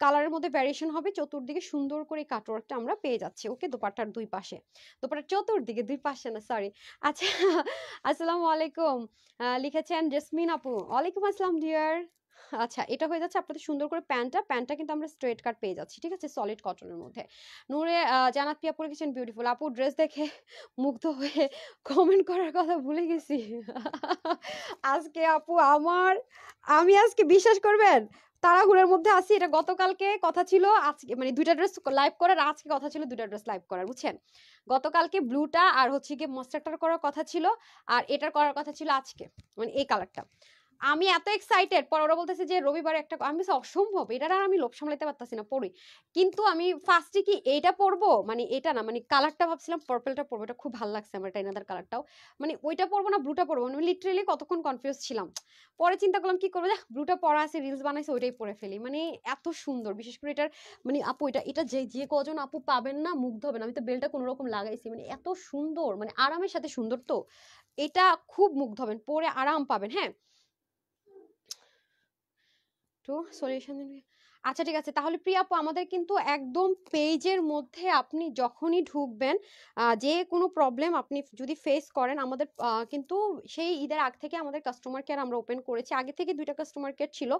কালারের মধ্যে ভ্যারিয়েশন হবে, চতুর্দিকে সুন্দর করে কাটওয়ার্কটা আমরা পেয়ে যাচ্ছি, ওকে দোপাট্টার দুই পাশে, দোপাট্টার চতুর্দিকে, দুই পাশে না সরি। আচ্ছা আসসালামু আলাইকুম লিখেছেন জেসমিন আপু, ওয়ালাইকুম আসসালাম ডিয়ার। আচ্ছা এটা হয়ে যাচ্ছে আপনাদের সুন্দর করে প্যান্টটা কিন্তু আমরা স্ট্রেট কাট পেয়ে যাচ্ছি, ঠিক আছে সলিড কটনের মধ্যে। নূরে জানাত পিয়া পরে গেছেন বিউটিফুল, আপু ড্রেস দেখে মুগ্ধ হয়ে কমেন্ট করার কথা ভুলে গেছি আজকে আপু আমি আজকে বিশ্বাস করবেন তাড়াহুড়োর মধ্যে আছি, এটা গতকালকে কথা ছিল, আজকে মানে দুইটা ড্রেস লাইভ করার, আজকে কথা ছিল দুইটা ড্রেস লাইভ করার, বুঝছেন। গতকালকে ব্লুটা আর হচ্ছে গিয়ে মাস্টারটার করার কথা ছিল, আর এটার করার কথা ছিল আজকে, মানে এই কালারটা। আমি এত এক্সাইটেড, পর ওরা বলতেছে যে রবিবার একটা, আমি বলছি অসম্ভব, এটা আর আমি লোভ সামলাতে পারতাছি না, পড়ি। কিন্তু আমি ফার্স্টে কি এইটা পরবো, মানে এটা না, মানে কালারটা ভাবছিলাম পার্পলটা পরবো, এটা খুব ভালো লাগছে আমার, এটা এনাদার কালারটাও, মানে ওইটা পরবো না ব্লুটা পরবো, আমি লিটারেলি কতক্ষণ কনফিউজ ছিলাম। পরে চিন্তা করলাম কি করবো, ব্লুটা পরা আছে, রিলস বানাইছে, ওইটাই পরে ফেলি, মানে এত সুন্দর, বিশেষ করে এটার মানে আপু এটা এটা যে যে কজন আপু পাবেন না মুগ্ধ হবেন, আমি তো বেলটা কোনো রকম লাগাইছি, মানে এত সুন্দর, মানে আরামের সাথে সুন্দর, তো এটা খুব মুগ্ধ হবেন, পরে আরাম পাবেন। হ্যাঁ টু সলিউশন। আচ্ছা ঠিক আছে, তাহলে প্রিয়া আপু আমাদের কিন্তু একদম পেজের মধ্যে আপনি যখনই ঢুকবেন, যে কোনো প্রবলেম আপনি যদি ফেস করেন, আমাদের কিন্তু সেই ঈদের আগ থেকে আমাদের কাস্টমার কেয়ার আমরা ওপেন করেছি, আগে থেকে 2টা কাস্টমার কেয়ার ছিল,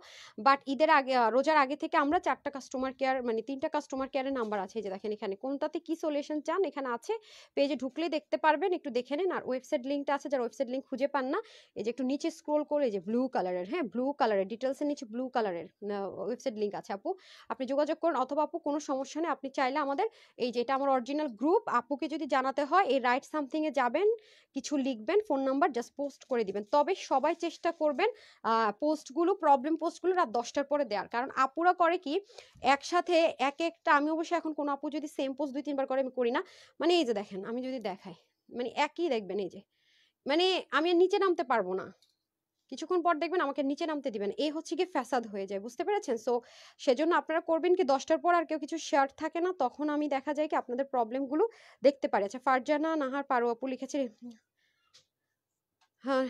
বাট ঈদের আগে রোজার আগে থেকে আমরা 4টা কাস্টমার কেয়ার, মানে 3টা কাস্টমার কেয়ারের নাম্বার আছে, এই যে দেখেন এখানে কোনটাতে কি সলিউশন চান এখানে আছে, পেজে ঢুকলেই দেখতে পারবেন, একটু দেখে নেন। আর ওয়েবসাইট লিঙ্কটা আছে, যারা ওয়েবসাইট লিঙ্ক খুঁজে পান না, এই যে একটু নিচে স্ক্রোল করে, এই যে ব্লু কালারের, হ্যাঁ ব্লু কালারের ডিটেলসের নিচে ব্লু কালারের ওয়েবসাইট লিঙ্ক আছে আপু, আপনি যোগাযোগ করুন, অথবা আপু কোনো সমস্যা নেই, আপনি চাইলে আমাদের এই যে এটা আমার অরিজিনাল গ্রুপ, আপুকে যদি জানাতে হয় এই রাইট সামথিং এ যাবেন, কিছু লিখবেন, ফোন নাম্বার জাস্ট পোস্ট করে দিবেন, তবে সবাই চেষ্টা করবেন পোস্টগুলো, প্রবলেম পোস্টগুলো রাত 10টার পরে দেওয়ার, কারণ আপুরা করে কি একসাথে এক একটা, আমি অবশ্যই এখন কোনো আপু যদি সেম পোস্ট 2-3বার করে আমি করি না, মানে এই যে দেখেন আমি যদি দেখাই, মানে একই দেখবেন, এই যে মানে আমি আর নিচে নামতে পারবো না, কিছুক্ষণ পর দেখবেন আমাকে নিচে নামতে দিবেন, এই হচ্ছে কি ফ্যাসাদ হয়ে যায়, বুঝতে পেরেছেন। সো সেজন্য আপনারা করবেন কি 10টার পর আর কেউ কিছু শেয়ার থাকে না, তখন আমি দেখা যায় কি আপনাদের প্রবলেমগুলো দেখতে পারি। আচ্ছা ফারজানা নাহার পারো আপু লিখেছে, হ্যাঁ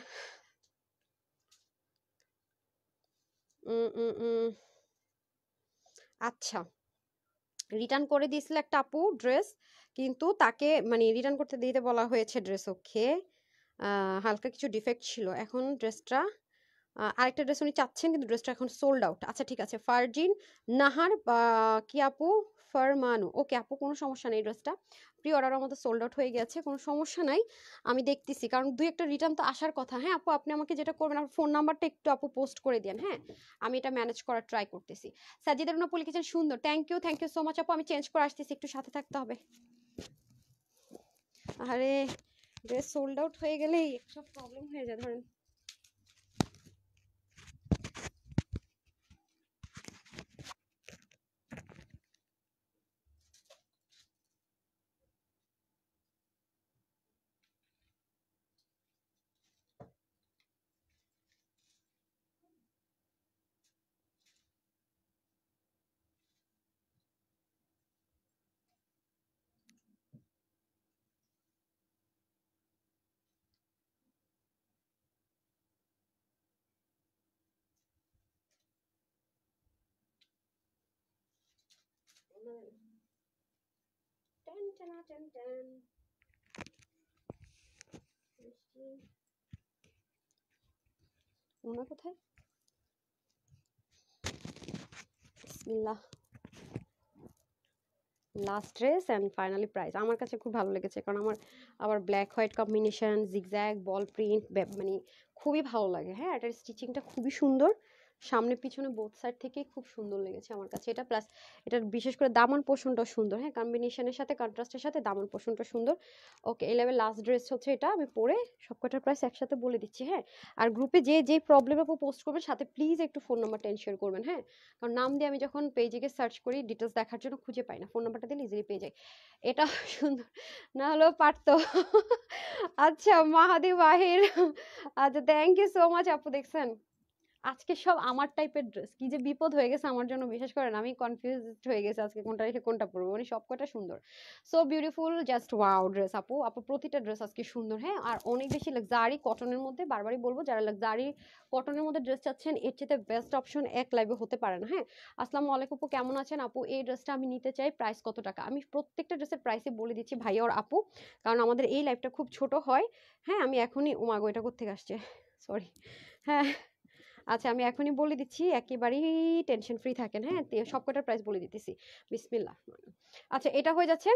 আচ্ছা রিটার্ন করে দিয়েছিল একটা আপু ড্রেস, কিন্তু তাকে মানে রিটার্ন করতে দিতে বলা হয়েছে ড্রেস, ওকে হালকা কিছু ডিফেক্ট ছিল, এখন ড্রেসটা আরেকটা ড্রেস উনি চাচ্ছেন, কিন্তু ড্রেসটা এখন সোল্ড আউট। আচ্ছা ঠিক আছে, ফারজিন নাহার কি আপু, ফারমানু, ওকে আপু কোনো সমস্যা নেই, ড্রেসটা প্রি অর্ডার আমাদের সোল্ড আউট হয়ে গেছে, কোনো সমস্যা নাই, আমি দেখতেছি, কারণ দুই একটা রিটার্ন তো আসার কথা। হ্যাঁ আপু, আপনি আমাকে যেটা করবেন, আপনার ফোন নাম্বারটা একটু আপু পোস্ট করে দেন, হ্যাঁ আমি এটা ম্যানেজ করার ট্রাই করতেছি। সাজিদা রুনা আপু লিখেছেন সুন্দর, থ্যাংক ইউ সো মাচ আপু, আমি চেঞ্জ করে আসতেছি, একটু সাথে থাকতে হবে। আরে ড্রেস সোল্ড আউট হয়ে গেলেই একটা প্রবলেম হয়ে যায়, ধরেন ওনা কোথায়, বিসমিল্লাহ। Last dress and finally price, আমার কাছে খুব ভালো লেগেছে, কারণ আমার আবার ব্ল্যাক হোয়াইট কম্বিনেশন, জিগজ্যাগ বল প্রিন্ট, মানে খুবই ভালো লাগে। হ্যাঁ এটার স্টিচিংটা খুবই সুন্দর, সামনে পিছনে বোথ সাইড থেকেই খুব সুন্দর লেগেছে আমার কাছে এটা। প্লাস এটার বিশেষ করে দামান পোর্শনটা সুন্দর, হ্যাঁ কম্বিনেশনের সাথে কন্ট্রাস্টের সাথে দামান পোর্শনটা সুন্দর। ওকে, এই লেভেল লাস্ট ড্রেস হচ্ছে এটা, আমি পরে সবকটার প্রাইস একসাথে বলে দিচ্ছি। হ্যাঁ আর গ্রুপে যে প্রবলেম আপু পোস্ট করবেন, সাথে প্লিজ একটু ফোন নাম্বারটা শেয়ার করবেন। হ্যাঁ কারণ নাম দিয়ে আমি যখন পেজে গিয়ে সার্চ করি ডিটেলস দেখার জন্য খুঁজে পাই না, ফোন নাম্বারটা দিলে ইজিলি পেয়ে যাই। এটা সুন্দর না হলেও পারতো। আচ্ছা মাহাদি বাহির, আচ্ছা থ্যাংক ইউ সো মাচ আপু। দেখছেন আজকে সব আমার টাইপের ড্রেস, কি যে বিপদ হয়ে গেছে আমার জন্য, বিশেষ করেন আমি কনফিউজড হয়ে গেছি আজকে কোনটা রেখে কোনটা পরবো, মানে সব কটা সুন্দর, so beautiful, just wow dress আপু। আপু প্রতিটা ড্রেস আজকে সুন্দর, হ্যাঁ আর অনেক বেশি লাক্সারি কটনের মধ্যে, বারবারই বলবো যারা লাক্সারি কটনের মধ্যে ড্রেস চাচ্ছেন এর চেয়ে বেস্ট অপশন এক লাইভে হতে পারে না। হ্যাঁ আসসালামু আলাইকুম আপু, কেমন আছেন আপু? এই ড্রেসটা আমি নিতে চাই, প্রাইস কত টাকা? আমি প্রত্যেকটা ড্রেসের প্রাইসে বলে দিচ্ছি ভাইয়া আর আপু, কারণ আমাদের এই লাইভটা খুব ছোট হয়। হ্যাঁ আমি এখনই, ওমাগো এটা কোত্থেকে আসছে, সরি। হ্যাঁ আচ্ছা আমি এখনই বলে দিচ্ছি, একেবারেই টেনশন ফ্রি থাকেন। হ্যাঁ সবকটার প্রাইস বলে দিতেছি, বিসমিল্লাহ। আচ্ছা এটা হয়ে যাচ্ছে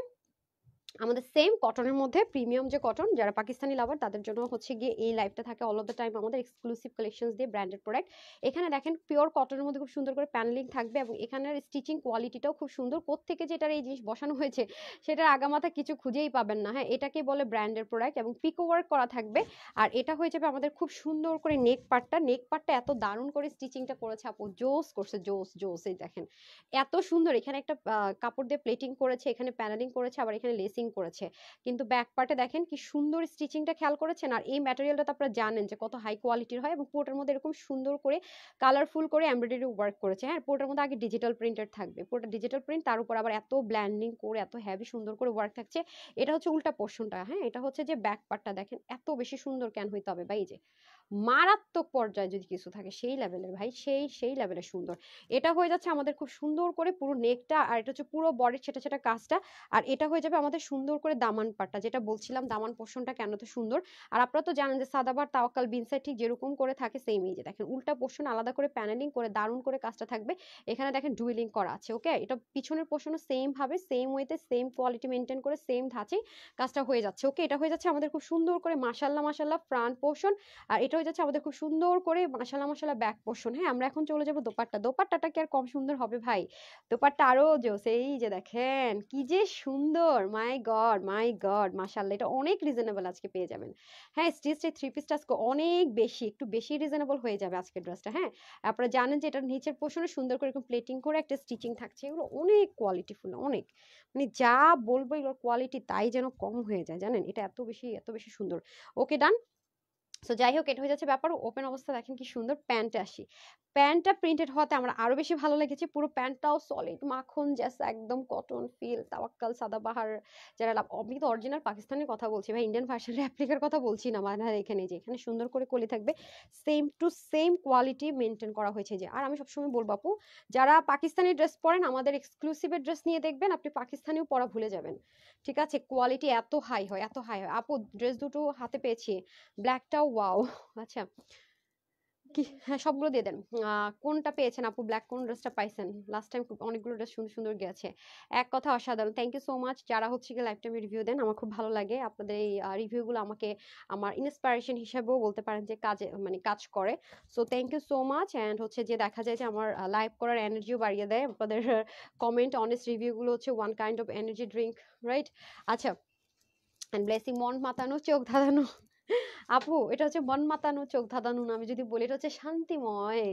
আমাদের সেম কটনের মধ্যে, প্রিমিয়াম যে কটন, যারা পাকিস্তানি লাভার তাদের জন্য হচ্ছে গিয়ে এই লাইফটা থাকে অল অফ দ্য টাইম আমাদের এক্সক্লুসিভ কালেকশনস দিয়ে ব্র্যান্ডেড প্রোডাক্ট। এখানে দেখেন পিওর কটনের মধ্যে খুব সুন্দর করে প্যানেলিং থাকবে, এবং এখানের স্টিচিং কোয়ালিটিটাও খুব সুন্দর, কোত্থেকে যে এটার এই জিনিস বসানো হয়েছে সেটার আগামাথা কিছু খুঁজেই পাবেন না। হ্যাঁ এটাকে বলে ব্র্যান্ডেড প্রোডাক্ট, এবং পিকো ওয়ার্ক করা থাকবে। আর এটা হয়ে যাবে আমাদের খুব সুন্দর করে নেক পার্টটা এত দারুণ করে স্টিচিংটা করেছে আপু, জোস করছে, জোস জোস। এই দেখেন এত সুন্দর, এখানে একটা কাপড় দিয়ে প্লেটিং করেছে, এখানে প্যানেলিং করেছে, আবার এখানে লেসিং করেছে, কিন্তু ব্যাক পার্টে দেখেন কি সুন্দর স্টিচিংটা খেয়াল করেছেন। আর এই ম্যাটেরিয়ালটা তো আপনারা জানেন যে কত হাই কোয়ালিটির হয়, এবং পুরোটার মধ্যে এরকম সুন্দর করে কালারফুল করে এমব্রয়ডারি ওয়ার্ক করেছে। হ্যাঁ পুরোটার মধ্যে আগে ডিজিটাল প্রিন্টেড থাকবে, পুরোটা ডিজিটাল প্রিন্ট, তার উপর আবার এত ব্ল্যান্ডিং করে এত হেভি সুন্দর করে ওয়ার্ক থাকছে। এটা হচ্ছে উল্টা পোর্শনটা, হ্যাঁ এটা হচ্ছে যে ব্যাক পার্টটা দেখেন এত বেশি সুন্দর কেন হইতে হবে ভাই, যে মারাত্মক পর্যায়ে যদি কিছু থাকে সেই লেভেলের ভাই, সেই লেভেলের সুন্দর। এটা হয়ে যাচ্ছে আমাদের খুব সুন্দর করে পুরো নেকটা, আর এটা হচ্ছে পুরো বডির ছেটা ছেটা কাজটা। আর এটা হয়ে যাবে আমাদের সুন্দর করে দামান পাটটা, যেটা বলছিলাম দামান পোর্শনটা কেন তো সুন্দর। আর আপনারা তো জানেন যে সাদাবার তাওয়াক্কাল বিনসাই ঠিক যেরকম করে থাকে সেম, এই যে দেখেন উল্টা পোর্শন আলাদা করে প্যানেলিং করে দারুণ করে কাজটা থাকবে। এখানে দেখেন ডুয়েলিং করা আছে। ওকে এটা পিছনের পোর্শনও সেম ভাবে, সেম ওয়েতে, সেম কোয়ালিটি মেনটেন করে, সেম ধাঁচেই কাজটা হয়ে যাচ্ছে। ওকে এটা হয়ে যাচ্ছে আমাদের খুব সুন্দর করে মাশাল্লাহ মাশাল্লাহ ফ্রন্ট পোর্শন। আর এটা হয়ে যাচ্ছে আমাদের খুব সুন্দর করে মাশাল্লাহ মাশাল্লাহ ব্যাক পোর্শন। হ্যাঁ আমরা এখন চলে যাবো দোপাট্টাটা কি আর কম সুন্দর হবে ভাই? দোপাট্টা আরো জোস, এই যে দেখেন কি যে সুন্দর, মাই গড মাশাআল্লাহ, এটা অনেক রিজনেবল আজকে পেয়ে যাবেন। হ্যাঁ স্টিচটা থ্রি পিসটা আজকে অনেক বেশি, একটু বেশি রিজনেবল হয়ে যাবে আজকের ড্রেসটা। হ্যাঁ আপনারা জানেন যে এটার নিচের পোর্শনে সুন্দর করে এরকম প্লেটিং করে একটা স্টিচিং থাকছে, এগুলো অনেক কোয়ালিটিফুল, অনেক, মানে যা বলবো এগুলোর কোয়ালিটি তাই যেন কম হয়ে যায়, জানেন এটা এত বেশি সুন্দর। ওকে ডান। সো যাই হোক এটা হয়ে যাচ্ছে ব্যাপার। ওপেন অবস্থা দেখেন কি সুন্দর, প্যান্টে আসি। প্যান্টটা প্রিন্টেড হওয়াতে আমার আরো বেশি ভালো লেগেছে, পুরো প্যান্টটাও সলিড মাখন জাস্ট একদম কটন ফিল, তাওয়াক্কাল সাদাবাহার যারা আমি তো অরিজিনাল পাকিস্তানের কথা বলছি ভাই, ইন্ডিয়ান ভার্সন রেপ্লিকার কথা বলছি না। মানে এখানে যে এখানে সুন্দর করে কলি থাকবে, same to same quality maintain করা হয়েছে। যে আর আমি সবসময় বলবো আপু, যারা পাকিস্তানি ড্রেস পরেন আমাদের এক্সক্লুসিভের ড্রেস নিয়ে দেখবেন, আপনি পাকিস্তানিও পরা ভুলে যাবেন। ঠিক আছে কোয়ালিটি এত হাই হয়, এত হাই হয়। আপু ড্রেস দুটো হাতে পেয়েছি, ব্ল্যাকটাও ওয়াও। আচ্ছা কি হ্যাঁ, সবগুলো দিয়ে দেন। কোনটা পেয়েছেন আপু? ব্ল্যাক কোন ড্রেসটা পাইছেন? লাস্ট টাইম অনেকগুলো ড্রেস সুন্দর, সুন্দর গেছে। এক কথা অসাধারণ। থ্যাংক ইউ সো মাচ যারা হচ্ছে গিয়ে লাইভ টাইমে রিভিউ দেন। আমার খুব ভালো লাগে। আপনাদের এই রিভিউ গুলো আমাকে আমার ইন্সপিরেশন হিসেবেও বলতে পারেন যে কাজে মানে কাজ করে। So thank you so much. And হচ্ছে যে দেখা যায় যে আমার লাইভ করার এনার্জিও বাড়িয়ে দেয়। আপনাদের কমেন্ট, অনেস্ট রিভিউ গুলো হচ্ছে one kind of energy drink, right? আচ্ছা, অ্যান্ড ব্লেসিং মন মাতানো, চোখ ধাঁধানো। আপু এটা হচ্ছে মন মাতানো, চোখ ধাঁধানো না, আমি যদি বলি এটা হচ্ছে শান্তিময়।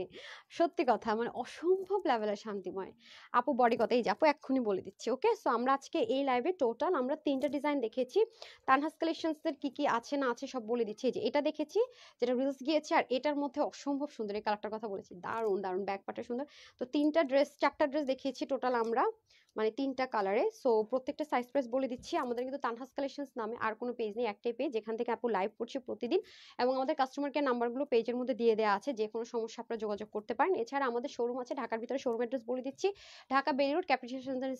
সত্যি কথা, মানে অসম্ভব লেভেলের শান্তিময়। আপু বডি কথা, এই যে আপু এক্ষুনি বলে দিচ্ছি। ওকে, সো আমরা আজকে এই লাইভে টোটাল আমরা 3টা ডিজাইন দেখেছি। তানহাস কালেকশনস এর কি কি আছে না আছে সব বলে দিচ্ছি। এই যে এটা দেখেছি, যেটা রিলস গিয়েছে, আর এটার মধ্যে অসম্ভব সুন্দর এই কালারটার কথা বলেছি, দারুণ দারুণ, ব্যাক পার্টটা সুন্দর। তো 4টা ড্রেস দেখিয়েছি টোটাল আমরা, মানে 3টা কালারে। সো প্রত্যেকটা সাইজ প্রাইস বলে দিচ্ছি। আমাদের কিন্তু তানহাস কালেকশনস নামে আর কোনো পেজ নেই, একটাই পেজ যেখান থেকে আপু লাইভ করছি প্রতিদিন, এবং আমাদের কাস্টমার কেয়ার নাম্বারগুলো পেজের মধ্যে দিয়ে দেওয়া আছে, যে কোনো সমস্যা আপনারা যোগাযোগ করতে পারেন। এছাড়া আমাদের শোরুম আছে ঢাকার ভিতরে, শোরুম অ্যাড্রেস বলে দিচ্ছি, ঢাকা বেরি রোড ক্যাপিটাল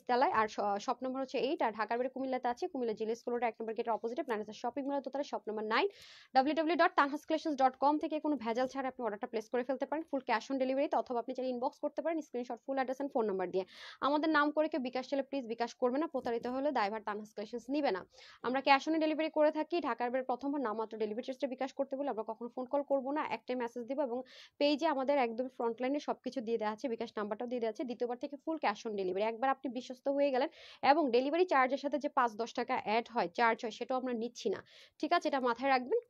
তলায়, আর শপ নম্বর হচ্ছে 8, আর ঢাকার বাইরে কুমিল্লাতে আছে, কুমিল্লা জিলা স্কুল রোড 1 নম্বর গেটের অপোজিটে প্ল্যানেটার শপিং মল দোতলা, শপ নম্বর 9। www.tanhascollections.com থেকে কোনো ভেজাল ছাড়া আপনি অর্ডারটা প্লেস করে ফেলতে পারেন, ফুল ক্যাশ অন ডেলিভারিতে, অথবা আপনি চাইলে ইনবক্স করতে পারেন screenshot full address and phone number দিয়ে। আমাদের নাম করে কেউ বিকাশ চাইলে প্লিজ বিকাশ করবে না, প্রতারিত হলে দায়ভার তানহাস কালেকশনস নিবে না। আমরা ক্যাশ অন ডেলিভারি করে থাকি। ঢাকার বাইরে প্রথমবার নামমাত্র ডেলিভারি চার্জটা বিকাশ করতে বলে আমরা কখনো ফোন কল করবো না, একটাই মেসেজ দিব, এবং পেজে আমাদের একদম ফ্রন্ট লাইনে সবকিছু দিয়ে দেওয়া আছে, বিকাশ নাম্বারটাও দিয়ে দেওয়া আছে। দ্বিতীয়বার থেকে ফুল ক্যাশ অন ডেলিভারি, একবার আপনি বিশ্বস্ত হয়ে গেলেন, এবং ডেলিভারি চার্জের সাথে যে 5-10 টাকা অ্যাড হয়, চার্জ হয়, সেটাও আমরা নিচ্ছি না। ঠিক আছে, এটা মাথায় রাখবেন।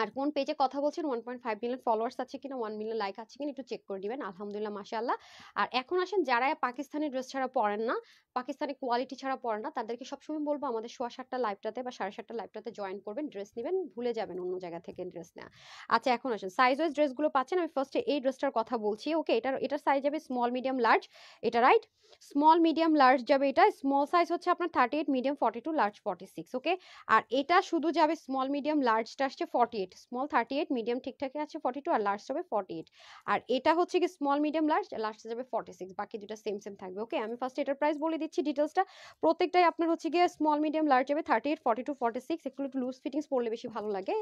আর কোন পেজে কথা বলছেন, 1.5 মিলিয়ন ফলোয়ার্স আছে কিনা, 1 মিলিয়ন লাইক আছে কিনা, একটু চেক করে দিবেন। আলহামদুলিল্লাহ, মাশাআল্লাহ। আর এখন আসেন যারা পাকিস্তানি ড্রেস ছাড়া পরেন না, পাকিস্তানি কোয়ালিটি ছাড়া পরেন না, তাদেরকে সবসময় বলবো আমাদের 7:15 লাইভটাতে বা 7:30 লাইভটাতে জয়েন করবেন, ড্রেস নেবেন, ভুলে যাবেন অন্য জায়গা থেকে ড্রেস নেওয়া। আচ্ছা, এখন আসেন সাইজ ওয়াইজ ড্রেসগুলো পাচ্ছেন। আমি ফার্স্টে এই ড্রেসটার কথা বলছি। ওকে, এটার সাইজ যাবে স্মল, মিডিয়াম, লার্জ। এটা রাইট, স্মল, মিডিয়াম, লার্জ যাবে। এটা স্মল সাইজ হচ্ছে আপনার 38, মিডিয়াম 42, লার্জ 46। ওকে, আর এটা শুধু যাবে স্মল, মিডিয়াম, লার্জটা আসছে 48, স্মল 38, মিডিয়াম ঠিকঠাকই আছে 42, আর লার্জ যাবে 48। আর এটা হচ্ছে কি স্মল, মিডিয়াম, লার্জ, লার্জটা যাবে 46, বাকি দুটো সেম সেম থাকবে। ওকে, আমি ফার্স্ট এটার প্রাইস বলে দিচ্ছি ডিটেলসটা। প্রত্যেকটাই আপনার হচ্ছে গিয়ে স্মল, মিডিয়াম, লার্জ যাবে 38, 42, 46। একটু লুজ ফিটিংস পরলে বেশি ভালো লাগে,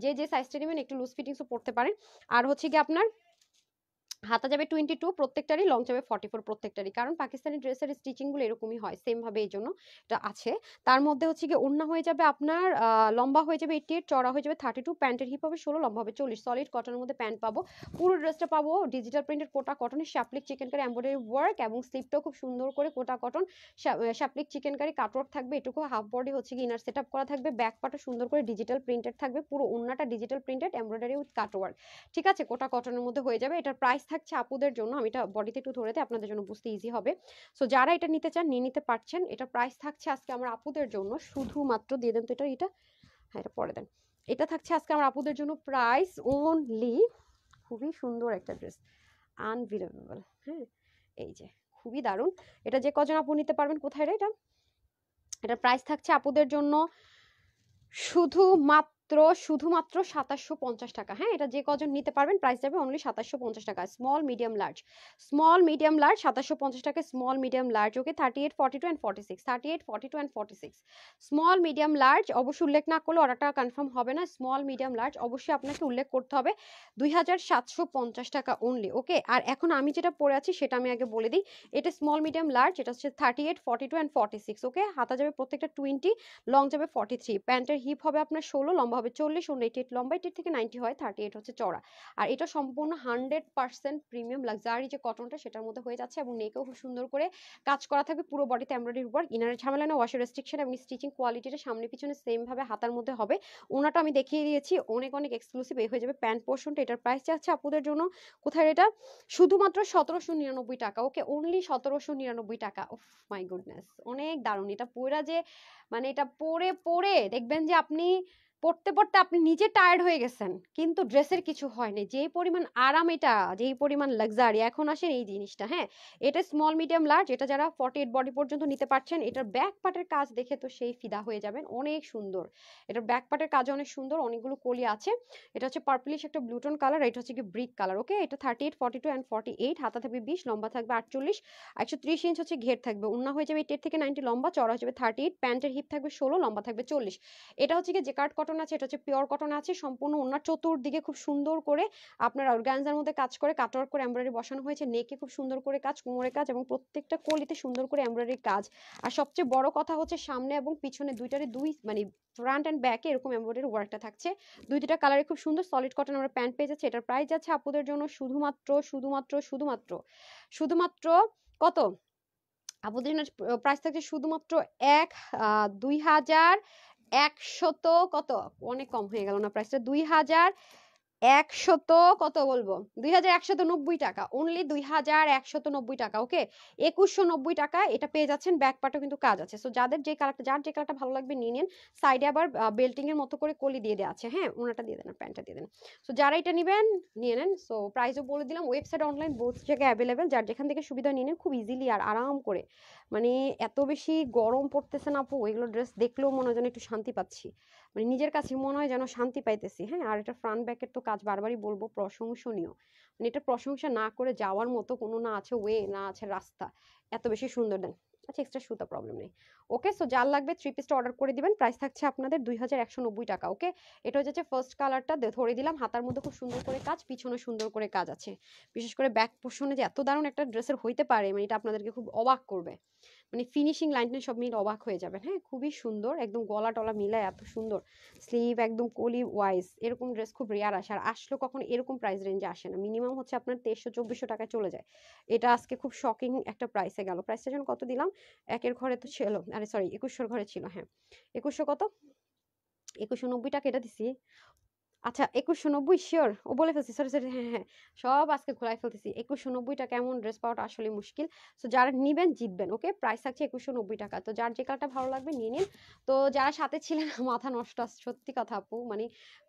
যে সাইজটা নেবেন একটু লুজ ফিটিংসও পড়তে পারেন। আর হচ্ছে গিয়ে আপনার হাতা যাবে 22, প্রত্যেকটারই লং যাবে 44 প্রত্যেকটারই, কারণ পাকিস্তানি ড্রেসের স্টিচিং গুলো এরকমই হয় সেম ভাবে, এই জন্য এটা আছে। তার মধ্যে হচ্ছে গিয়ে ওড়না হয়ে যাবে আপনার লম্বা হয়ে যাবে 88, চড়া হয়ে যাবে 32, প্যান্টের হিপ হবে 16, লম্বা হবে 40, সলিড কটনের মধ্যে প্যান্ট পাবো। পুরো ড্রেসটা পাবো ডিজিটাল প্রিন্টেড কোটা কটনের শ্যাপলিক চিকেনকারি এমব্রয়ডারি ওয়ার্ক, এবং স্লিপটাও খুব সুন্দর করে কোটা কটন শ্যাপলিক চিকেনকারি কাটওয়ার্ক থাকবে, এটুকু হাফ বডি হচ্ছে কি ইনার সেটআপ করা থাকবে, ব্যাক পার্টও সুন্দর করে ডিজিটাল প্রিন্টেড থাকবে, পুরো ওড়নাটা digital printed embroidery with cutwork. ঠিক আছে, কোটা কটনের মধ্যে হয়ে যাবে। এটার প্রাইস থাকছে আপুদের জন্য, আমি এটা বডিতে একটু ধরে দিই আপনাদের জন্য বুঝতে ইজি হবে। সো যারা এটা নিতে চান নিয়ে নিতে পারছেন। এটার প্রাইস থাকছে আজকে আমার আপুদের জন্য শুধুমাত্র, দিয়ে দেন তো এটা, হ্যাঁ এটা পরে দেন। এটা থাকছে আজকে আমার আপুদের জন্য প্রাইস ওনলি, খুবই সুন্দর একটা ড্রেস, আনবিলিভেবল। হ্যাঁ, এই যে খুবই দারুণ। এটা যে কজন আপু নিতে পারবেন, কোথায় রে এটা, এটার প্রাইস থাকছে আপুদের জন্য শুধুমাত্র 2750 টাকা। হ্যাঁ, এটা যে কজন নিতে পারবেন প্রাইস যাবে অনলি 2750 টাকা। Small, medium, large, small, medium, large 2750 টাকা, small, medium, large. Okay, 38, 42 and 46, 38, 42 and 46, small, medium, large. অবশ্যই উল্লেখ না করলে অর্ডারটা কনফার্ম হবে না। স্মল, মিডিয়াম, লার্জ অবশ্যই আপনাকে উল্লেখ করতে হবে, 2750 টাকা অনলি। ওকে, আর এখন আমি যেটা পরে আছি সেটা আমি আগে বলে দিই। এটা স্মল, মিডিয়াম, লার্জ, এটা হচ্ছে 38, 42 এন্ড 46। ওকে, হাতা যাবে প্রত্যেকটা 20, লং যাবে 43, প্যান্টের হিপ হবে আপনার 16, লম্বা হবে 40, 88 লম্বা, 80 থেকে 90 হয়, 38 হচ্ছে চড়া। আর এটা সম্পূর্ণ 100% প্রিমিয়াম লাক্সারি যে কটনটা সেটার মধ্যে হয়ে যাচ্ছে, এবং নেকেও খুব সুন্দর করে কাজ করা থাকবে, পুরো বডিতে এমব্রয়ডারি ওয়ার্ক, ইনারের ঝামেলা না, ওয়াশের রেস্ট্রিকশন, এবং স্টিচিং কোয়ালিটিটা সামনে পিছনে সেম ভাবে হাতার মধ্যে হবে। ওনাটা আমি দেখিয়ে দিয়েছি, অনেক অনেক এক্সক্লুসিভ এই হয়ে যাবে প্যান্ট পোর্শনটা। এটার প্রাইস যাচ্ছে আপুদের জন্য কোথায়, এটা শুধুমাত্র 1799 টাকা। ওকে, অনলি 1799 টাকা। ওফ মাই গুডনেস, অনেক দারুণ। এটা পুরা যে মানে এটা পরে পরে দেখবেন যে আপনি পড়তে পড়তে আপনি নিজে টায়ার্ড হয়ে গেছেন, কিন্তু ড্রেসের কিছু হয়নি, যেই পরিমাণ আরাম, এটা যেই পরিমাণ লাক্সারি। এখন আসেন এই জিনিসটা, হ্যাঁ এটা স্মল, মিডিয়াম, লার্জ, এটা যারা 48 বডি পর্যন্ত নিতে পারছেন, এটার ব্যাক পার্টের কাজ দেখে তো সেই ফিদা হয়ে যাবেন, অনেক সুন্দর। এটার ব্যাক পার্টের কাজ অনেক সুন্দর, অনেকগুলো কলি আছে। এটা হচ্ছে পার্পলিশ একটা ব্লুটন কালার, এটা হচ্ছে কি ব্রিক কালার। ওকে, এটা 38, 42 এন্ড 48, হাতা থাকবে 20, লম্বা থাকবে 48, 130 ইঞ্চ হচ্ছে ঘের থাকবে, ওন্না হয়ে যাবে 80 থেকে 90, লম্বা, চড়া হয়ে যাবে 38, প্যান্টের হিপ থাকবে 16, লম্বা থাকবে 40। এটা হচ্ছে কি জেকার্ড কটন কটন আছে, এটা হচ্ছে পিওর কটন আছে, সম্পূর্ণ ওনার চতুর্দিকে খুব সুন্দর করে আপনার অর্গানজার মধ্যে কাজ করে কাটওয়ার্ক করে এমব্রয়ডারি বসানো হয়েছে, নেকে খুব সুন্দর করে কাজ, কোমরে কাজ এবং প্রত্যেকটা কলিতে সুন্দর করে এমব্রয়ডারি কাজ। আর সবচেয়ে বড় কথা হচ্ছে সামনে এবং পিছনে দুইটারে মানে ফ্রন্ট এন্ড ব্যাকে এরকম এমব্রয়ডারি ওয়ার্কটা থাকছে। দুইটা কালারে খুব সুন্দর সলিড কটন আমরা প্যান্ট পেয়ে যাচ্ছি। এটার প্রাইস আছে আপুদের জন্য শুধুমাত্র কত আপুদের জন্য প্রাইস থাকছে শুধুমাত্র 2100 কত, অনেক কম হয়ে গেল না প্রাইসটা, 2100 কত বলবো, 2190 টাকা, অনলি 2190 টাকা। ওকে, 2190 টাকা এটা পেয়ে যাচ্ছেন। ব্যাক পার্টও কিন্তু কাজ আছে। সো যার যে কালারটা ভালো লাগবে নিয়ে নিন। সাইডে আবার বেল্টিং এর মতো করে কলি দিয়ে দেওয়া আছে। হ্যাঁ, ওনাটা দিয়ে দেন, প্যান্টটা দিয়ে দেন। সো যারা এটা নেবেন নিয়ে নেন। সো প্রাইসও বলে দিলাম, ওয়েবসাইট অনলাইন বোথ জায়গায় অ্যাভেলেবেল, যার যেখান থেকে সুবিধা নিয়ে নেন খুব ইজিলি আর আরাম করে। মানে এত বেশি গরম পড়তেছে না আপু, এগুলো ড্রেস দেখলেও মনে হয় যেন একটু শান্তি পাচ্ছি, মানে নিজের কাছে মনে হয় যেন শান্তি পাইতেছি। হ্যাঁ, আর এটা ফ্রন্ট ব্যাকের তো কাজ বারবারই বলবো প্রশংসনীয়, মানে এটা প্রশংসা না করে যাওয়ার মতো কোনো না আছে ওয়ে, না আছে রাস্তা, এত বেশি সুন্দর। দেন আচ্ছা, এক্সট্রা সুতা প্রবলেম নেই। ওকে, সো যার লাগবে 3 পিসটা অর্ডার করে দিবেন। প্রাইস থাকছে আপনাদের 2190 টাকা। ওকে, এটা হচ্ছে ফার্স্ট কালারটা ধরে দিলাম, হাতার মধ্যে খুব সুন্দর করে কাজ, পিছনে সুন্দর করে কাজ আছে। বিশেষ করে ব্যাক পোর্শনে যে এত দারুণ একটা ড্রেসের হইতে পারে, মানে এটা আপনাদেরকে খুব অবাক করবে, মানে ফিনিশিং লাইনটা সব মিলে অবাক হয়ে যাবেন। হ্যাঁ, খুবই সুন্দর, একদম গলা টলা মিলায় এত সুন্দর স্লিভ, একদম কলি ওয়াইজ। এরকম ড্রেস খুব রেয়ার আসে, আর আসলেও কখনো এরকম প্রাইস রেঞ্জে আসে না, মিনিমাম হচ্ছে আপনার 2300-2400 টাকায় চলে যায়। এটা আজকে খুব শকিং একটা প্রাইসে গেল। প্রাইসটা যখন কত দিলাম, একের ঘরে তো ছিল, আরে সরি 2100 ঘরে ছিল। হ্যাঁ, 2100 কত, 2190 টাকা এটা দিছি। আচ্ছা, 2190 শিওর, ও বলে ফেলছি, সরি সরি, হ্যাঁ হ্যাঁ, সব আজকে ঘোরাই ফেলতেছি। 2190 টাকা এমন ড্রেস পাওয়াটা আসলে মুশকিল। সো যারা নিবেন জিতবেন। ওকে, প্রাইস থাকছে 2190 টাকা। তো যার যে কালারটা ভালো লাগবে নিয়ে নিন। তো যারা সাথে ছিলেন মাথা নষ্ট, সত্যি কথা আপু, মানে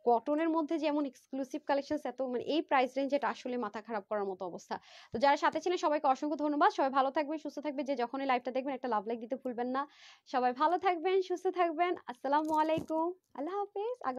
কটনের মধ্যে যে এমন এক্সক্লুসিভ কালেকশন এত, মানে এই প্রাইস রেঞ্জ, এটা আসলে মাথা খারাপ করার মতো অবস্থা। তো যারা সাথে ছিলেন সবাইকে অসংখ্য ধন্যবাদ। সবাই ভালো থাকবেন, সুস্থ থাকবেন, যে যখনই লাইভটা দেখবেন একটা লাভ লাইক দিতে ভুলবেন না। সবাই ভালো থাকবেন, সুস্থ থাকবেন। আসসালামু আলাইকুম, আল্লাহ হাফেজ।